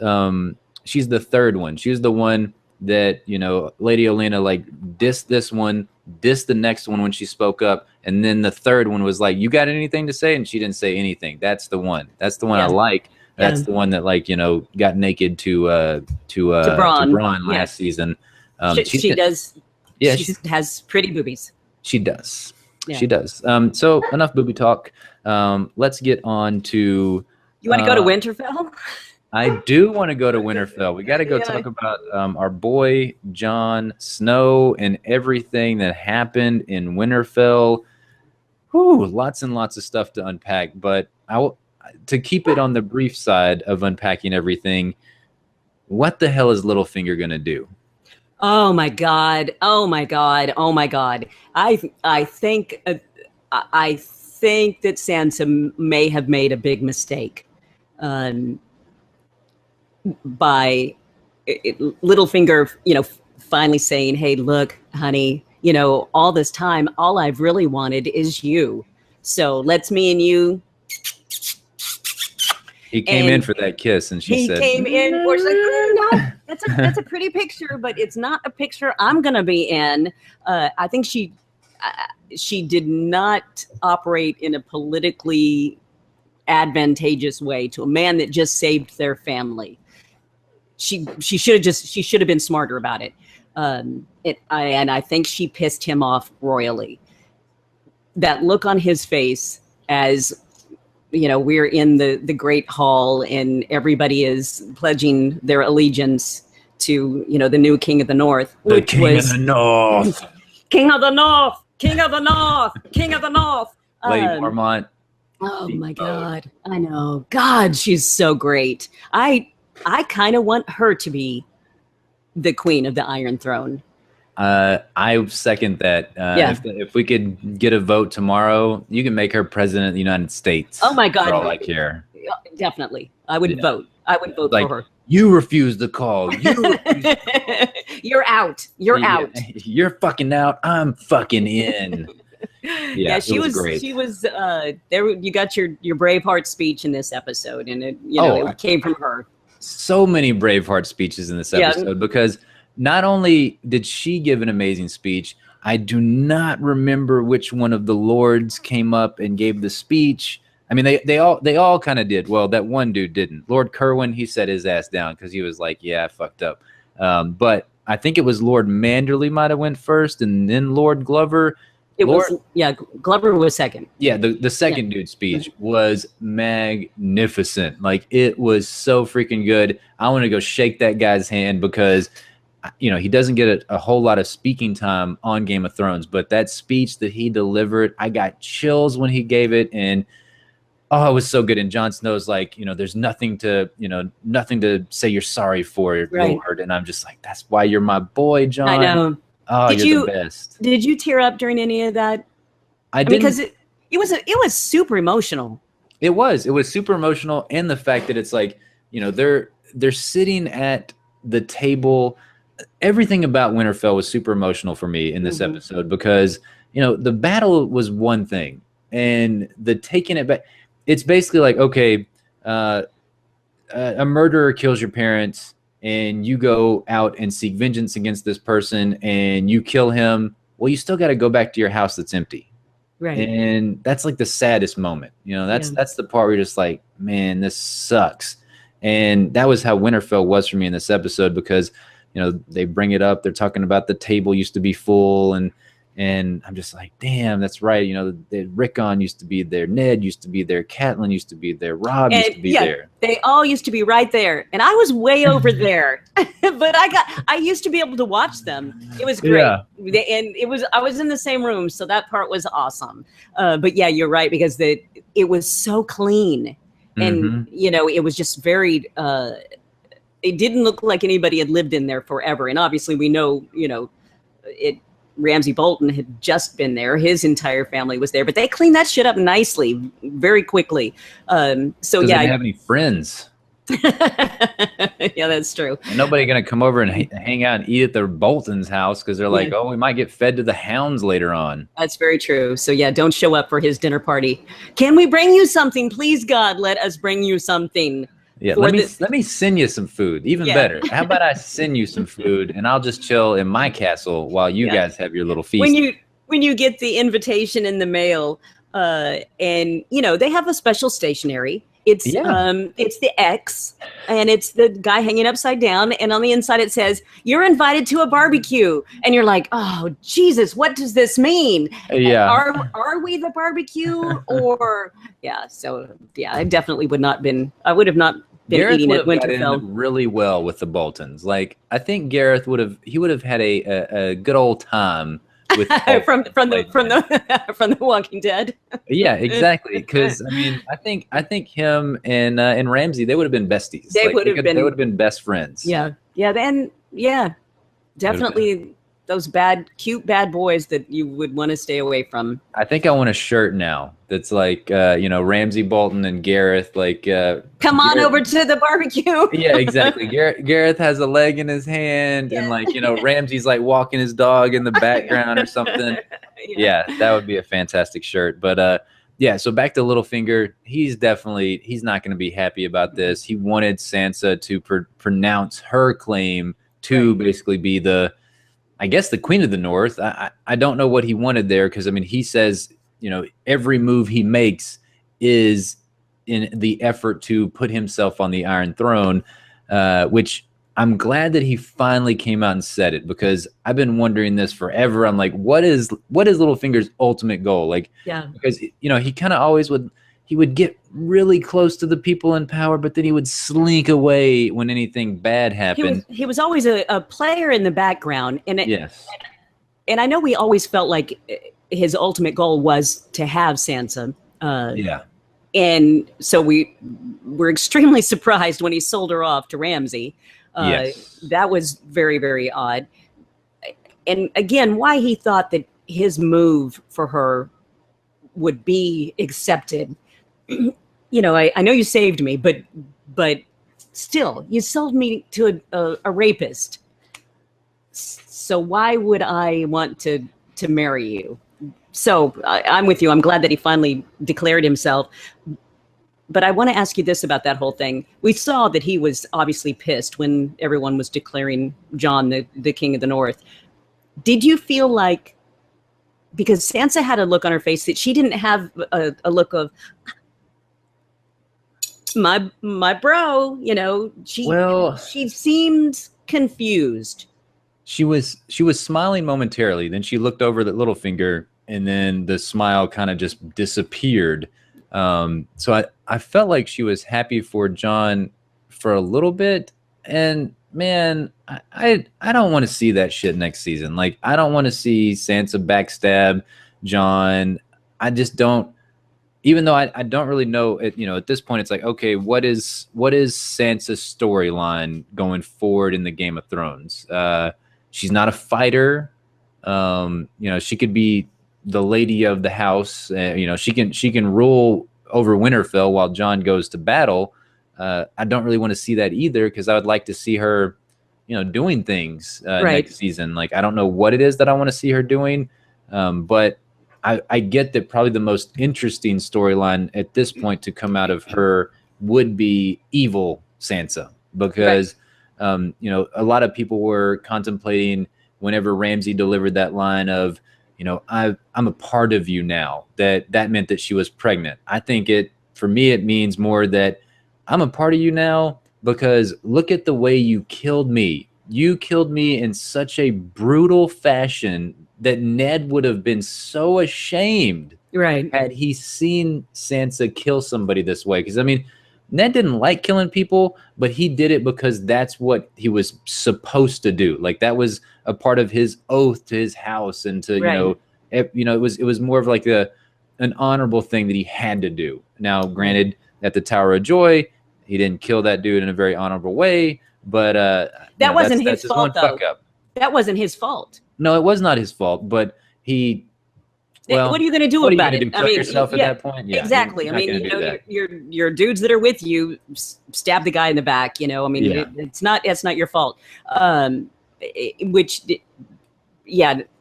She's the third one. She was the one that, you know, Lady Olenna like dissed this one, dissed the next one when she spoke up, and then the third one was like, "You got anything to say?" And she didn't say anything. That's the one. That's the one I like. That's the one that, like, you know, got naked to Braun last season. she does. Yeah, she has pretty boobies. She does. Yeah. She does. So enough booby talk. Let's get on to. You want to go to Winterfell? I do want to go to Winterfell. We got to go talk about our boy Jon Snow and everything that happened in Winterfell. Whew, lots and lots of stuff to unpack. But to keep it on the brief side of unpacking everything, what the hell is Littlefinger going to do? Oh my god! Oh my god! Oh my god! I think that Sansa may have made a big mistake by Littlefinger, you know, finally saying, "Hey, look, honey, you know, all this time, all I've really wanted is you. So let's me and you." He came in for that kiss, and she said, he came in. Or she's like, "No, that's a pretty picture, but it's not a picture I'm gonna be in." I think she did not operate in a politically advantageous way to a man that just saved their family. She should have been smarter about it. And I think she pissed him off royally. That look on his face as, you know, we're in the Great Hall and everybody is pledging their allegiance to, you know, the new King of the North. "The King of the North, King of the North, King of the North, King of the North." Lady Mormont." Oh my God, I know. God, she's so great. I kind of want her to be the Queen of the Iron Throne. I second that. If we could get a vote tomorrow, you can make her president of the United States. Oh my God. For all I care. Definitely. I would vote. I would vote Like, for her. You refuse the call. You're out. You're out. You're fucking out. I'm fucking in. Yeah, she was great. She was there. You got your Braveheart speech in this episode, and it came from her. So many Braveheart speeches in this episode because not only did she give an amazing speech, I do not remember which one of the lords came up and gave the speech. I mean, they all kind of did. Well, that one dude didn't. Lord Kerwin, he set his ass down because he was like, "Yeah, I fucked up." But I think it was Lord Manderley might have went first, and then Lord Glover. Glover was second. Yeah, the second dude's speech was magnificent. Like, it was so freaking good. I want to go shake that guy's hand because, you know, he doesn't get a whole lot of speaking time on Game of Thrones, but that speech that he delivered, I got chills when he gave it, and it was so good. And Jon Snow's like, you know, there's nothing to say you're sorry for, Lord. And I'm just like, that's why you're my boy, Jon. I know. Oh, you're the best. Did you tear up during any of that? I didn't, because it was super emotional. It was super emotional, and the fact that it's like, you know, they're sitting at the table. Everything about Winterfell was super emotional for me in this episode because, you know, the battle was one thing, and the taking it back. It's basically like, okay, a murderer kills your parents, and you go out and seek vengeance against this person, and you kill him. Well, you still got to go back to your house that's empty. Right. And that's like the saddest moment. You know, that's the part where you're just like, man, this sucks. And that was how Winterfell was for me in this episode because, you know, they bring it up. They're talking about the table used to be full, and, And I'm just like, damn, that's right. You know, Rickon used to be there, Ned used to be there, Catelyn used to be there, Rob used to be there. They all used to be right there, and I was way over there. But I used to be able to watch them. It was great, and I was in the same room, so that part was awesome. But yeah, you're right, because it was so clean, and you know, it was just very. It didn't look like anybody had lived in there forever, and obviously we know, you know, Ramsay Bolton had just been there. His entire family was there, but they cleaned that shit up nicely, very quickly. So yeah, they didn't have any friends. Yeah, that's true. And nobody gonna come over and hang out and eat at their Bolton's house because they're like, oh, we might get fed to the hounds later on. That's very true. So yeah, don't show up for his dinner party. Can we bring you something, please, God? Let us bring you something. Yeah, let me send you some food. Even better. How about I send you some food and I'll just chill in my castle while you guys have your little feast. When you get the invitation in the mail, and you know, they have a special stationery. It's the X, and it's the guy hanging upside down, and on the inside it says, "You're invited to a barbecue." And you're like, "Oh, Jesus, what does this mean? Yeah. Are we the barbecue?" Or so I definitely would not been Gareth eating at would have Winterfell. gotten really well with the Boltons. Like, I think Gareth would have had a good old time with from the Walking Dead. Yeah, exactly. Because I mean, I think him and Ramsay, they would have been besties. They would have been best friends. Yeah, definitely those cute bad boys that you would want to stay away from. I think I want a shirt now that's like, you know, Ramsay Bolton and Gareth, like, come on over to the barbecue. Yeah, exactly. Gareth has a leg in his hand, and like, you know, Ramsay's like walking his dog in the background or something. Yeah, that would be a fantastic shirt. But yeah, so back to Littlefinger. He's not going to be happy about this. He wanted Sansa to pronounce her claim to basically be the Queen of the North. I don't know what he wanted there, because I mean, he says, you know, every move he makes is in the effort to put himself on the Iron Throne, which I'm glad that he finally came out and said it, because I've been wondering this forever. I'm like, what is Littlefinger's ultimate goal? Like, because, you know, he kind of always would get really close to the people in power, but then he would slink away when anything bad happened. He was always a player in the background. And and I know we always felt like his ultimate goal was to have Sansa. And so we were extremely surprised when he sold her off to Ramsay. That was very, very odd. And again, why he thought that his move for her would be accepted. You know, I know you saved me, but still, you sold me to a rapist. So why would I want to marry you? So I'm with you. I'm glad that he finally declared himself. But I want to ask you this about that whole thing. We saw that he was obviously pissed when everyone was declaring Jon the King of the North. Did you feel like, because Sansa had a look on her face that she didn't have a look of, my bro, you know, she seemed confused. She was smiling momentarily. Then she looked over at Littlefinger, and then the smile kind of just disappeared. So I felt like she was happy for Jon for a little bit. And man, I don't want to see that shit next season. Like, I don't want to see Sansa backstab Jon. I just don't. Even though I don't really know, you know, at this point, it's like, okay, what is Sansa's storyline going forward in the Game of Thrones? She's not a fighter. You know, she could be the lady of the house. You know, she can rule over Winterfell while Jon goes to battle. I don't really want to see that either, because I would like to see her, you know, doing things next season. Like, I don't know what it is that I want to see her doing, but I get that probably the most interesting storyline at this point to come out of her would be evil Sansa, because you know, a lot of people were contemplating whenever Ramsay delivered that line of, you know, I'm a part of you now, that meant that she was pregnant. I think for me, it means more that I'm a part of you now, because look at the way you killed me. You killed me in such a brutal fashion that Ned would have been so ashamed Right. had he seen Sansa kill somebody this way. Because I mean, Ned didn't like killing people, but he did it because that's what he was supposed to do. Like that was a part of his oath to his house, and to Right. it was more of like an honorable thing that he had to do. Now, granted, at the Tower of Joy, he didn't kill that dude in a very honorable way, but That wasn't his that's just fault, one though. fuck up. That wasn't his fault. No, it was not his fault, but he. Well, what are you going to do what about are you it? gonna do? Kill yourself at that point? Yeah, exactly. you're I not mean, gonna do that. your dudes that are with you stab the guy in the back. I mean, Yeah. it's not your fault.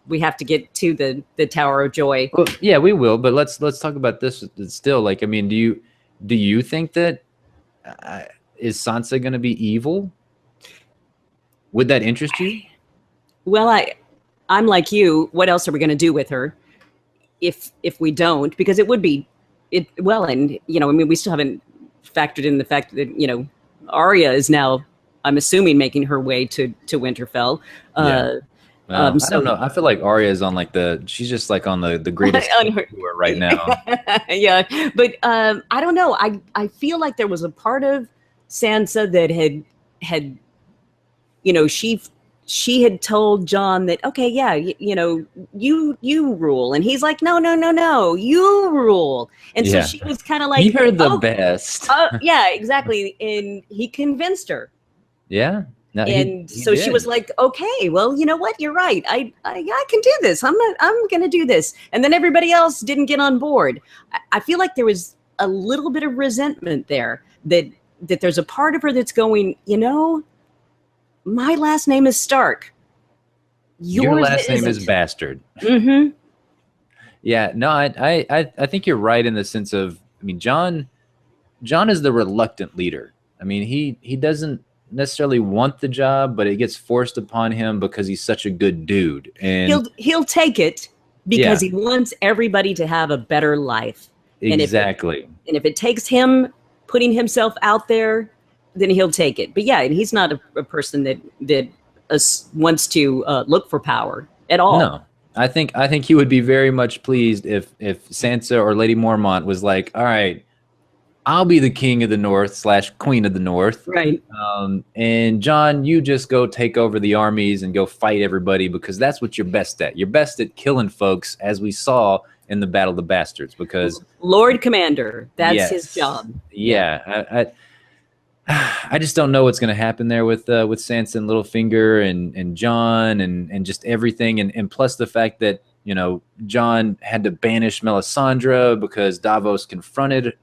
We have to get to the Tower of Joy. Well, yeah, we will, but let's talk about this still. Like, I mean, do you think that is Sansa going to be evil? Would that interest you? Well, I'm like you. What else are we going to do with her if we don't? Because it would be and I mean, we still haven't factored in the fact that Arya is now, I'm assuming, making her way to Winterfell. Yeah. I So don't know. I feel like Arya is on she's just like on the greatest tour right now. yeah, but I don't know. I feel like there was a part of Sansa that had she had told John that, okay, yeah, you rule, and he's like, no, you rule, and so she was kind of like, you're the best. Yeah, exactly, and he convinced her. Yeah. No, and he so she did. was like, okay, well, you know what? You're right. I can do this. I'm going to do this. And then everybody else didn't get on board. I feel like there was a little bit of resentment there that there's a part of her that's going, my last name is Stark. Your last name is isn't." Bastard. Mm-hmm. Yeah, no, I think you're right in the sense of, I mean, John is the reluctant leader. I mean, he doesn't necessarily want the job, but it gets forced upon him because he's such a good dude, and he'll take it because he wants everybody to have a better life. Exactly. And if it takes him putting himself out there, then he'll take it. But yeah, and he's not a person that wants to look for power at all. No, I think he would be very much pleased if Sansa or Lady Mormont was like, all right, I'll be the king of the North / queen of the North. Right. And John, you just go take over the armies and go fight everybody because that's what you're best at. You're best at killing folks, as we saw in the Battle of the Bastards, because Lord Commander, that's his job. Yeah. I just don't know what's going to happen there with Sansa and Littlefinger and John and just everything. And plus the fact that, John had to banish Melisandre because Davos confronted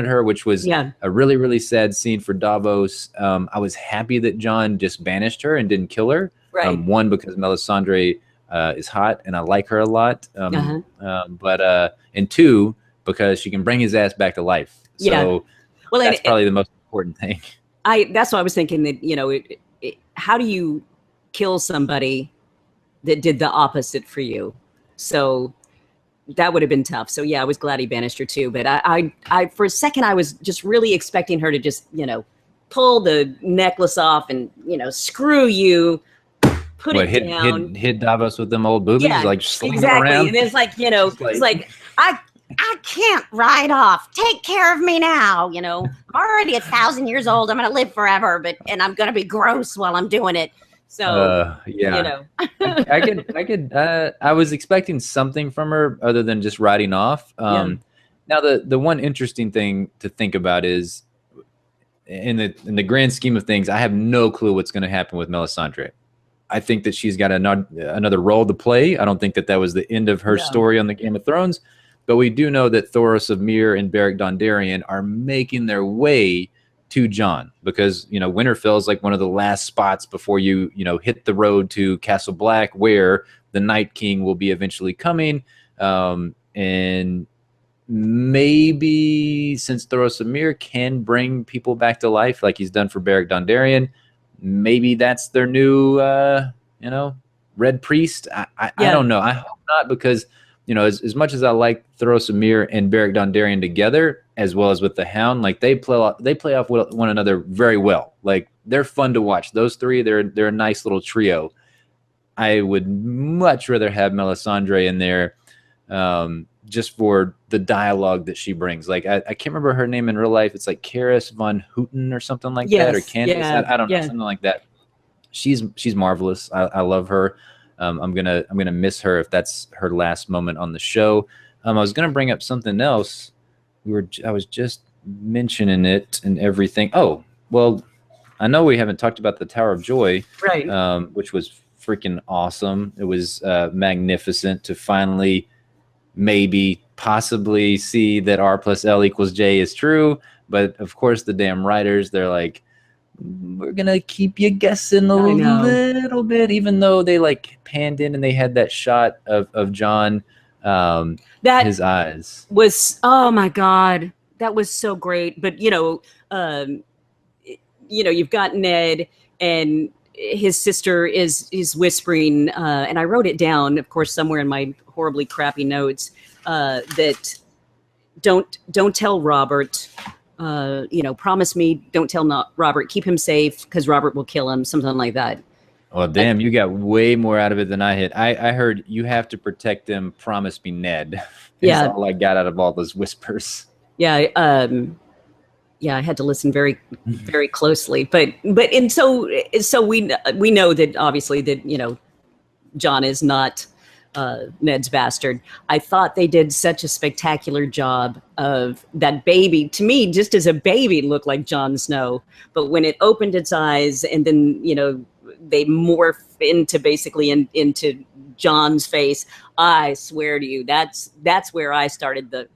her, which was a really, really sad scene for Davos. I was happy that John just banished her and didn't kill her. Right. One, because Melisandre is hot and I like her a lot. And two, because she can bring his ass back to life. So that's probably the most important thing. That's what I was thinking, that, how do you kill somebody that did the opposite for you? So that would have been tough. So yeah, I was glad he banished her too. But I for a second, I was just really expecting her to just, pull the necklace off and, screw you, put it down. Hit Davos with them old boobies, like slinging around. And it's like, it's like, I can't ride off. Take care of me now. I'm already 1,000 years old. I'm going to live forever, and I'm going to be gross while I'm doing it. So, I was expecting something from her other than just riding off. Now the one interesting thing to think about is in the grand scheme of things, I have no clue what's going to happen with Melisandre. I think that she's got another role to play. I don't think that was the end of her story on the Game of Thrones, but we do know that Thoros of Myr and Beric Dondarrion are making their way to John, because Winterfell is like one of the last spots before you hit the road to Castle Black, where the Night King will be eventually coming. And maybe since Thoros of Myr can bring people back to life like he's done for Beric Dondarrion, maybe that's their new Red Priest. I don't know. I hope not, because as much as I like Thoros of Myr and Beric Dondarrion together, as well as with the Hound, like they play off one another very well. Like they're fun to watch. Those three, they're a nice little trio. I would much rather have Melisandre in there, just for the dialogue that she brings. Like I can't remember her name in real life. It's like Karis von Houten or something like that, or Candace. Yeah, I don't know, something like that. She's marvelous. I love her. I'm gonna miss her if that's her last moment on the show. I was gonna bring up something else. I was just mentioning it and everything. Oh, well, I know we haven't talked about the Tower of Joy, right? Which was freaking awesome. It was magnificent to finally, maybe, possibly see that R plus L equals J is true. But of course, the damn writers, they're like, we're gonna keep you guessing a little bit, even though they like panned in and they had that shot of John, that his eyes was, oh my god, that was so great. But you've got Ned, and his sister is whispering, and I wrote it down, of course, somewhere in my horribly crappy notes, that don't tell Robert. Promise me, don't tell Robert, keep him safe because Robert will kill him, something like that. Well, damn, you got way more out of it than I had. I heard you have to protect him. Promise me, Ned. That's all I got out of all those whispers. Yeah, I had to listen very, very closely. And so we know that obviously that John is not Ned's bastard. I thought they did such a spectacular job of that baby. To me, just as a baby, it looked like Jon Snow. But when it opened its eyes and then, they morph into basically into John's face, I swear to you, that's where I started the,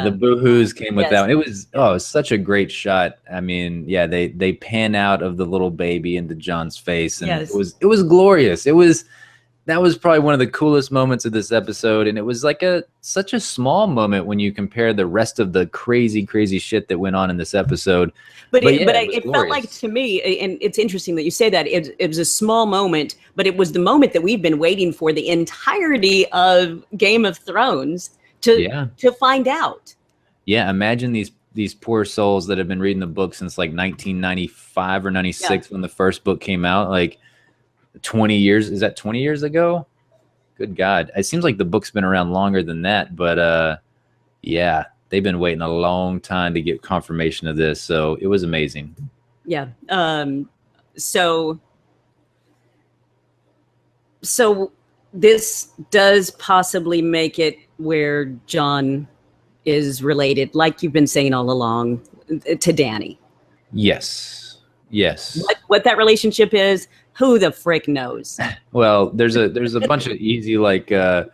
the boo-hoos came with that one. It was such a great shot. I mean, yeah, they pan out of the little baby into John's face, and it was glorious. That was probably one of the coolest moments of this episode, and it was like such a small moment when you compare the rest of the crazy shit that went on in this episode. But it felt like, to me, and it's interesting that you say that, it was a small moment, but it was the moment that we've been waiting for the entirety of Game of Thrones to find out. Yeah, imagine these poor souls that have been reading the book since like 1995 or 96 when the first book came out. Like 20 years, is that 20 years ago? Good God. It seems like the book's been around longer than that, but yeah, they've been waiting a long time to get confirmation of this, so it was amazing. Yeah. So this does possibly make it where John is related, like you've been saying all along, to Dany. Yes. What that relationship is, who the frick knows? Well, there's a bunch of easy, like, I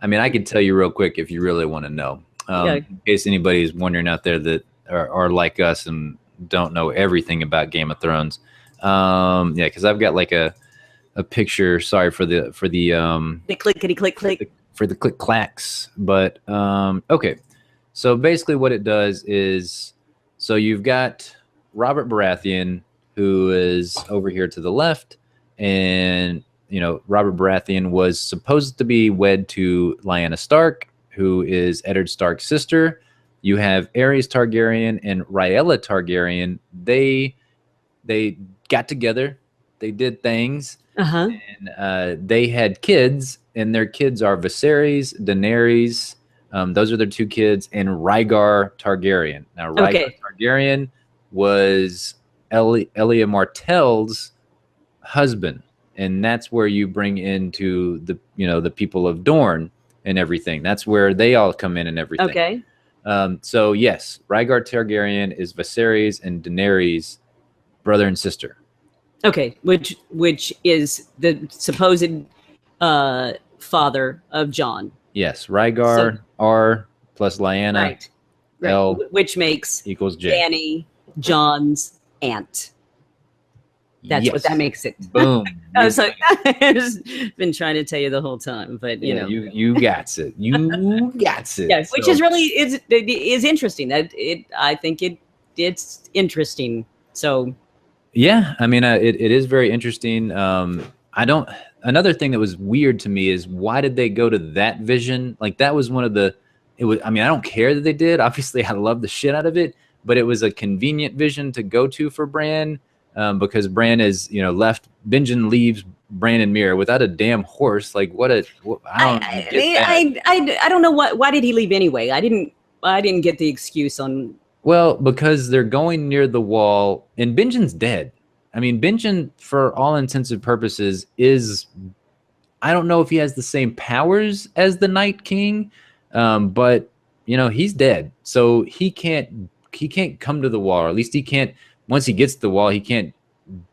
mean, I could tell you real quick if you really want to know. In case anybody's wondering out there that are like us and don't know everything about Game of Thrones. Because I've got like a picture. Sorry for the clickety click for the click clacks. But okay, so basically what it does is, so you've got Robert Baratheon, who is over here to the left, and Robert Baratheon was supposed to be wed to Lyanna Stark, who is Eddard Stark's sister. You have Aerys Targaryen and Rhaella Targaryen. They got together. They did things. And they had kids, and their kids are Viserys, Daenerys. Those are their two kids, and Rhaegar Targaryen. Now, Rhaegar Targaryen was Elia Martell's husband, and that's where you bring into the people of Dorne and everything. That's where they all come in and everything. Okay. So yes, Rhaegar Targaryen is Viserys and Daenerys' brother and sister. Okay, which is the supposed father of Jon. Yes, Rhaegar, R plus Lyanna, right. L, which makes equals J. Dany, Jon's aunt. That's what that makes it. Boom. I was like, I've been trying to tell you the whole time, but you got it. You got it. Yeah, which is really is interesting. I think it's interesting. So. Yeah, I mean, it is very interesting. Another thing that was weird to me is, why did they go to that vision? Like, that was one of the. I mean, I don't care that they did. Obviously, I love the shit out of it, but it was a convenient vision to go to for Bran. because Bran is, left. Benjen leaves Bran and Mira without a damn horse. Like, I don't get that. I don't know why did he leave anyway? I didn't get the excuse on. Well, because they're going near the wall, and Benjen's dead. I mean, Benjen, for all intents and purposes, is. I don't know if he has the same powers as the Night King, but he's dead, so he can't come to the wall. Or at least he can't. Once he gets to the wall, he can't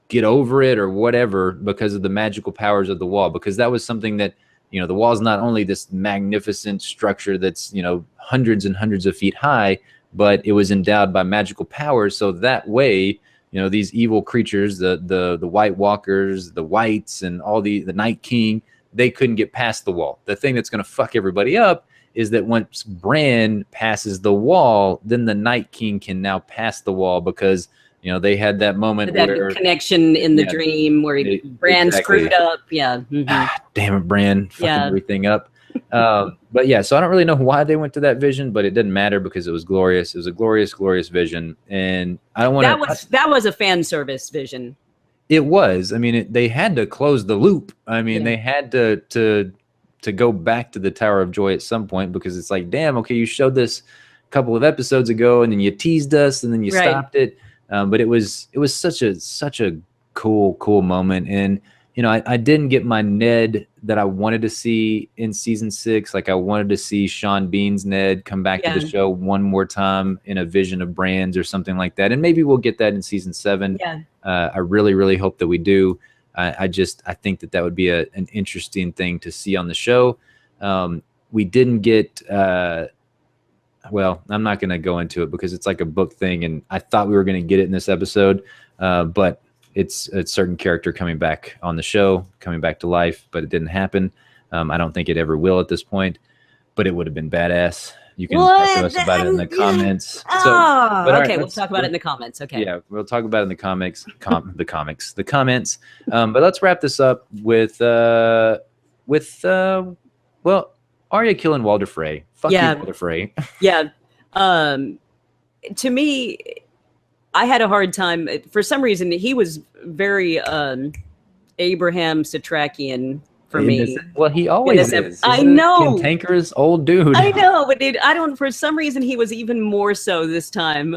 get over it or whatever because of the magical powers of the wall. Because that was something that the wall is not only this magnificent structure that's hundreds and hundreds of feet high, but it was endowed by magical powers. So that way, these evil creatures, the White Walkers, the Whites, and all the Night King, they couldn't get past the wall. The thing that's going to fuck everybody up is that once Bran passes the wall, then the Night King can now pass the wall because they had that moment where connection in the dream where Bran screwed up. Yeah. Mm-hmm. Damn it, Bran, fucking everything up. But yeah, so I don't really know why they went to that vision, but it didn't matter because it was glorious. It was a glorious, glorious vision, and I don't want to. That was a fan service vision. It was. I mean, they had to close the loop. I mean, they had to go back to the Tower of Joy at some point because it's like, damn, okay, you showed this a couple of episodes ago, and then you teased us, and then you stopped it. But it was such a cool moment, and I didn't get my Ned that I wanted to see in season 6. Like I wanted to see Sean Bean's Ned come back to the show one more time in a vision of Bran's or something like that, and maybe we'll get that in season 7. Yeah. I really, really hope that we do. I think that would be an interesting thing to see on the show. We didn't get. Well, I'm not going to go into it because it's like a book thing, and I thought we were going to get it in this episode, but it's a certain character coming back on the show, coming back to life, but it didn't happen. I don't think it ever will at this point, but it would have been badass. You can talk to us about it in the comments. We'll talk about it in the comments. Okay. Yeah, we'll talk about it in the comments. The comments. But let's wrap this up with Arya killing Walder Frey. Fuck you, Walder Frey. Yeah. To me, I had a hard time. For some reason, he was very Abraham Satrakian for me. Well, he always is. I know. Cantankerous old dude. I know, but I don't. For some reason, he was even more so this time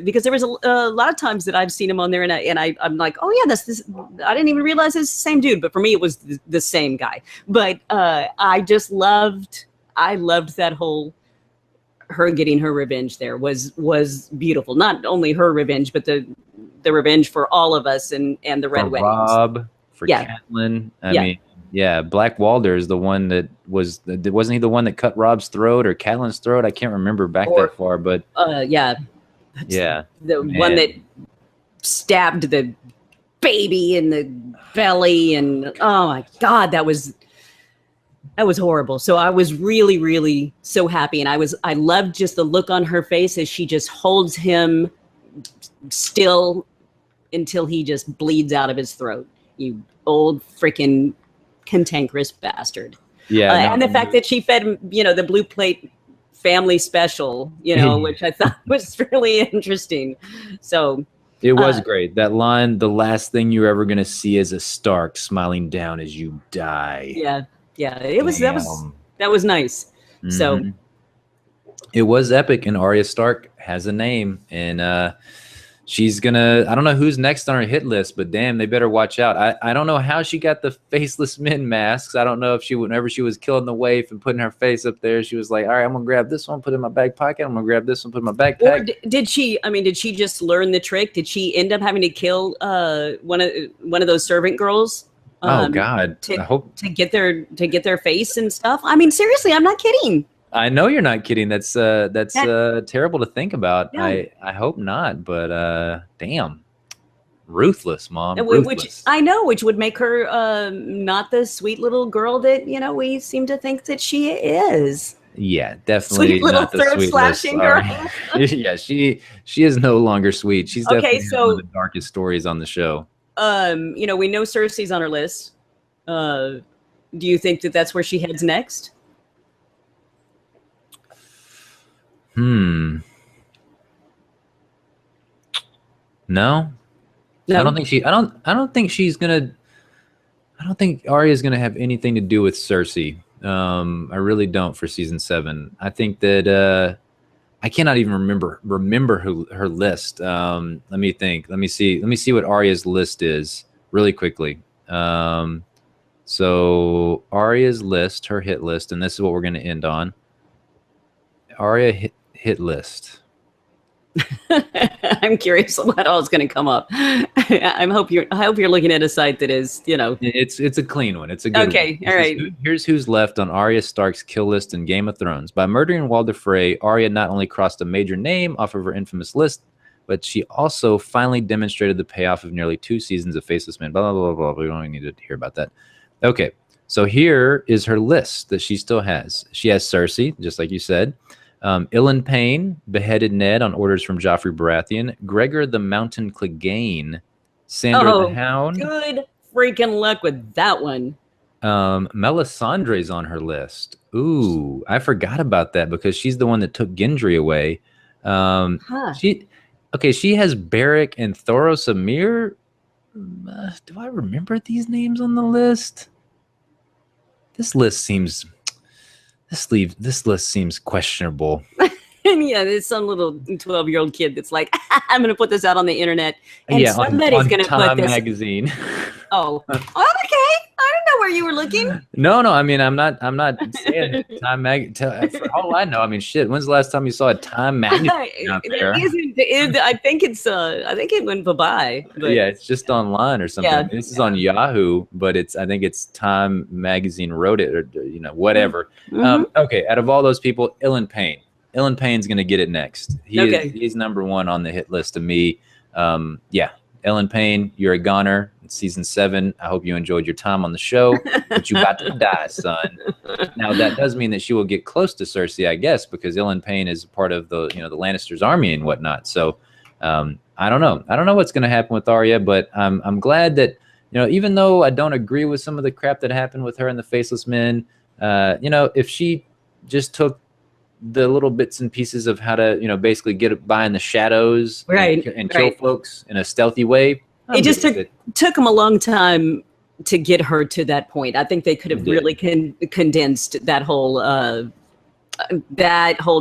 because there was a lot of times that I've seen him on there, and I'm like, oh yeah, that's this. I didn't even realize it's the same dude, but for me, it was the same guy. But I just loved. I loved that whole her getting her revenge there was beautiful. Not only her revenge, but the revenge for all of us and the Red Weddings. Rob, for Catelyn. I mean, Black Walder is the one that wasn't he the one that cut Rob's throat or Catelyn's throat? I can't remember that far, but the one that stabbed the baby in the belly, and oh my God, that was horrible. So I was really, really so happy. And I loved just the look on her face as she just holds him still until he just bleeds out of his throat. You old freaking cantankerous bastard. Yeah. And the fact that she fed him, the Blue Plate family special, which I thought was really interesting. So it was great. That line, the last thing you're ever going to see is a Stark smiling down as you die. Yeah. Yeah, that was nice. Mm-hmm. So it was epic, and Arya Stark has a name, and she's gonna. I don't know who's next on her hit list, but damn, they better watch out. I don't know how she got the faceless men masks. I don't know if whenever she was killing the waif and putting her face up there, she was like, "All right, I'm gonna grab this one, put it in my back pocket. I'm gonna grab this one, put it in my backpack." Or did she? I mean, did she just learn the trick? Did she end up having to kill one of those servant girls? Oh God! I hope to get their face and stuff. I mean, seriously, I'm not kidding. I know you're not kidding. That's terrible to think about. Yeah. I hope not, but damn, ruthless, Mom. Which I know, which would make her not the sweet little girl that we seem to think that she is. Yeah, definitely sweet little not the third slashing girl. Yeah, she is no longer sweet. She's definitely one of the darkest stories on the show. We know Cersei's on her list. Do you think that that's where she heads next? No. No? I don't think she. I don't think she's gonna. I don't think Arya's gonna have anything to do with Cersei. I really don't for season 7. I think that I cannot even remember her list. Let me think. Let me see what Arya's list is really quickly. So Arya's list, her hit list, and this is what we're going to end on. Arya hit list. I'm curious what all is going to come up. I hope you're looking at a site that is, It's a clean one. It's a good okay. one. All right. Here's who's left on Arya Stark's kill list in Game of Thrones. By murdering Walder Frey, Arya not only crossed a major name off of her infamous list, but she also finally demonstrated the payoff of nearly 2 seasons of faceless men. Blah, blah, blah, blah. We don't need to hear about that. Okay. So here is her list that she still has. She has Cersei, just like you said. Ilan Payne beheaded Ned on orders from Joffrey Baratheon. Gregor the Mountain Clegane. Sandor the Hound. Good freaking luck with that one. Melisandre's on her list. Ooh, I forgot about that because she's the one that took Gendry away. She has Beric and Thoros Amir. Do I remember these names on the list? This list seems questionable. Yeah, there's some little 12-year-old kid that's like, I'm going to put this out on the internet, and somebody's going to put this. Magazine. Oh, okay. I don't know where you were looking. No. I mean, I'm not saying Time Mag. For all I know, I mean, shit. When's the last time you saw a Time magazine out there? I think it went bye. Yeah, it's just online or something. Yeah. This is on Yahoo, but I think it's Time Magazine wrote it, or whatever. Mm-hmm. Okay, out of all those people, Ilan Payne. Ilan Payne's gonna get it next. He's number 1 on the hit list to me. Ilan Payne, you're a goner. It's season 7. I hope you enjoyed your time on the show, but you got to die, son. Now that does mean that she will get close to Cersei, I guess, because Ilan Payne is part of the the Lannisters' army and whatnot. So I don't know. I don't know what's going to happen with Arya, but I'm glad that even though I don't agree with some of the crap that happened with her and the Faceless Men, if she just took the little bits and pieces of how to basically get by in the shadows, and kill folks in a stealthy way. It just took them a long time to get her to that point. I think they could have really condensed that whole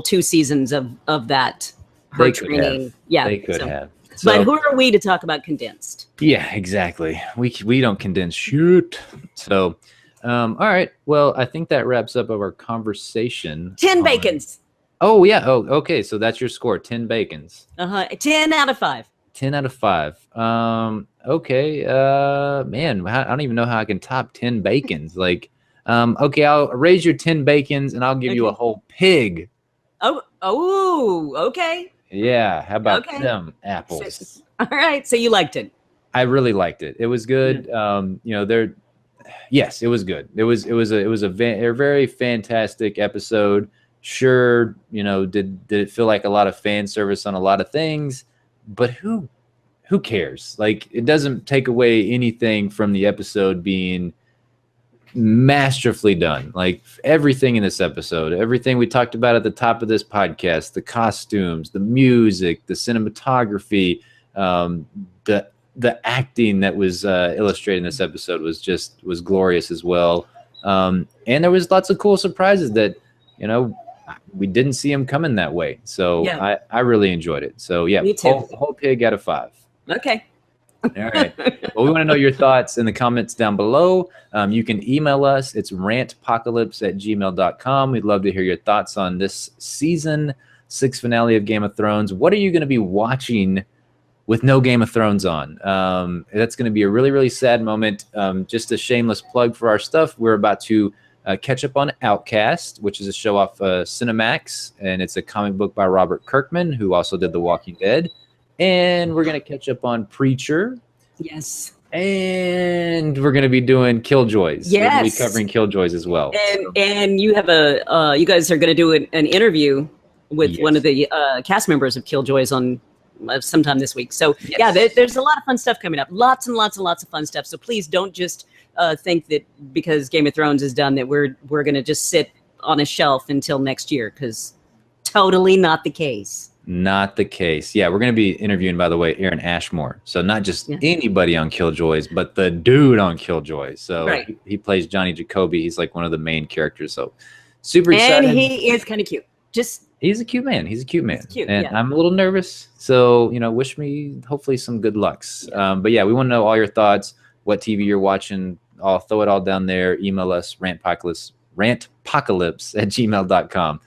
2 seasons of that her training. Yeah, they could have. So, but who are we to talk about condensed? Yeah, exactly. We don't condense shit. So. All right. Well, I think that wraps up our conversation. 10 bacons. Oh, yeah. Oh, okay. So that's your score. 10 bacons. 10 out of 5. 10 out of 5. Okay. Man, I don't even know how I can top 10 bacons. Okay, I'll raise your 10 bacons and I'll give you a whole pig. Oh, okay. Yeah. How about them apples? All right. So you liked it. I really liked it. It was good. Yes, it was good. It was a very fantastic episode. Sure, did it feel like a lot of fan service on a lot of things, but who cares? Like, it doesn't take away anything from the episode being masterfully done. Like, everything in this episode, everything we talked about at the top of this podcast, the costumes, the music, the cinematography, the acting that was illustrated in this episode was glorious as well. And there was lots of cool surprises that, we didn't see them coming that way. So I really enjoyed it. So yeah, me too. Whole pig out of 5. Okay. All right. Well, we want to know your thoughts in the comments down below. You can email us. It's rantpocalypse@gmail.com. We'd love to hear your thoughts on this season 6 finale of Game of Thrones. What are you going to be watching with no Game of Thrones on? That's going to be a really, really sad moment. Just a shameless plug for our stuff. We're about to catch up on Outcast, which is a show off Cinemax, and it's a comic book by Robert Kirkman, who also did The Walking Dead. And we're going to catch up on Preacher. Yes. And we're going to be doing Killjoys. Yes. We're going to be covering Killjoys as well. And you have you guys are going to do an interview with one of the cast members of Killjoys on sometime this week. So there's a lot of fun stuff coming up. Lots and lots and lots of fun stuff. So please don't just think that because Game of Thrones is done that we're going to just sit on a shelf until next year, because totally not the case. Not the case. Yeah, we're going to be interviewing, by the way, Aaron Ashmore. So not just anybody on Killjoys, but the dude on Killjoys. So he plays Johnny Jacoby. He's like one of the main characters. So super excited. And he is kind of cute. He's a cute man. He's a cute man. Cute, and I'm a little nervous. So, wish me hopefully some good lucks. But yeah, we want to know all your thoughts, what TV you're watching. I'll throw it all down there. Email us, rantpocalypse@gmail.com.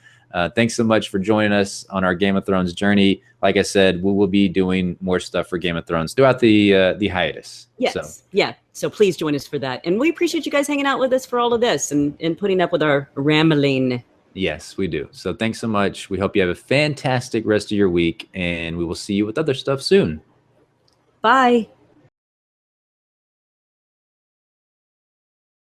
Thanks so much for joining us on our Game of Thrones journey. Like I said, we will be doing more stuff for Game of Thrones throughout the hiatus. Yes. So please join us for that. And we appreciate you guys hanging out with us for all of this and putting up with our rambling. Yes, we do. So thanks so much. We hope you have a fantastic rest of your week, and we will see you with other stuff soon. Bye.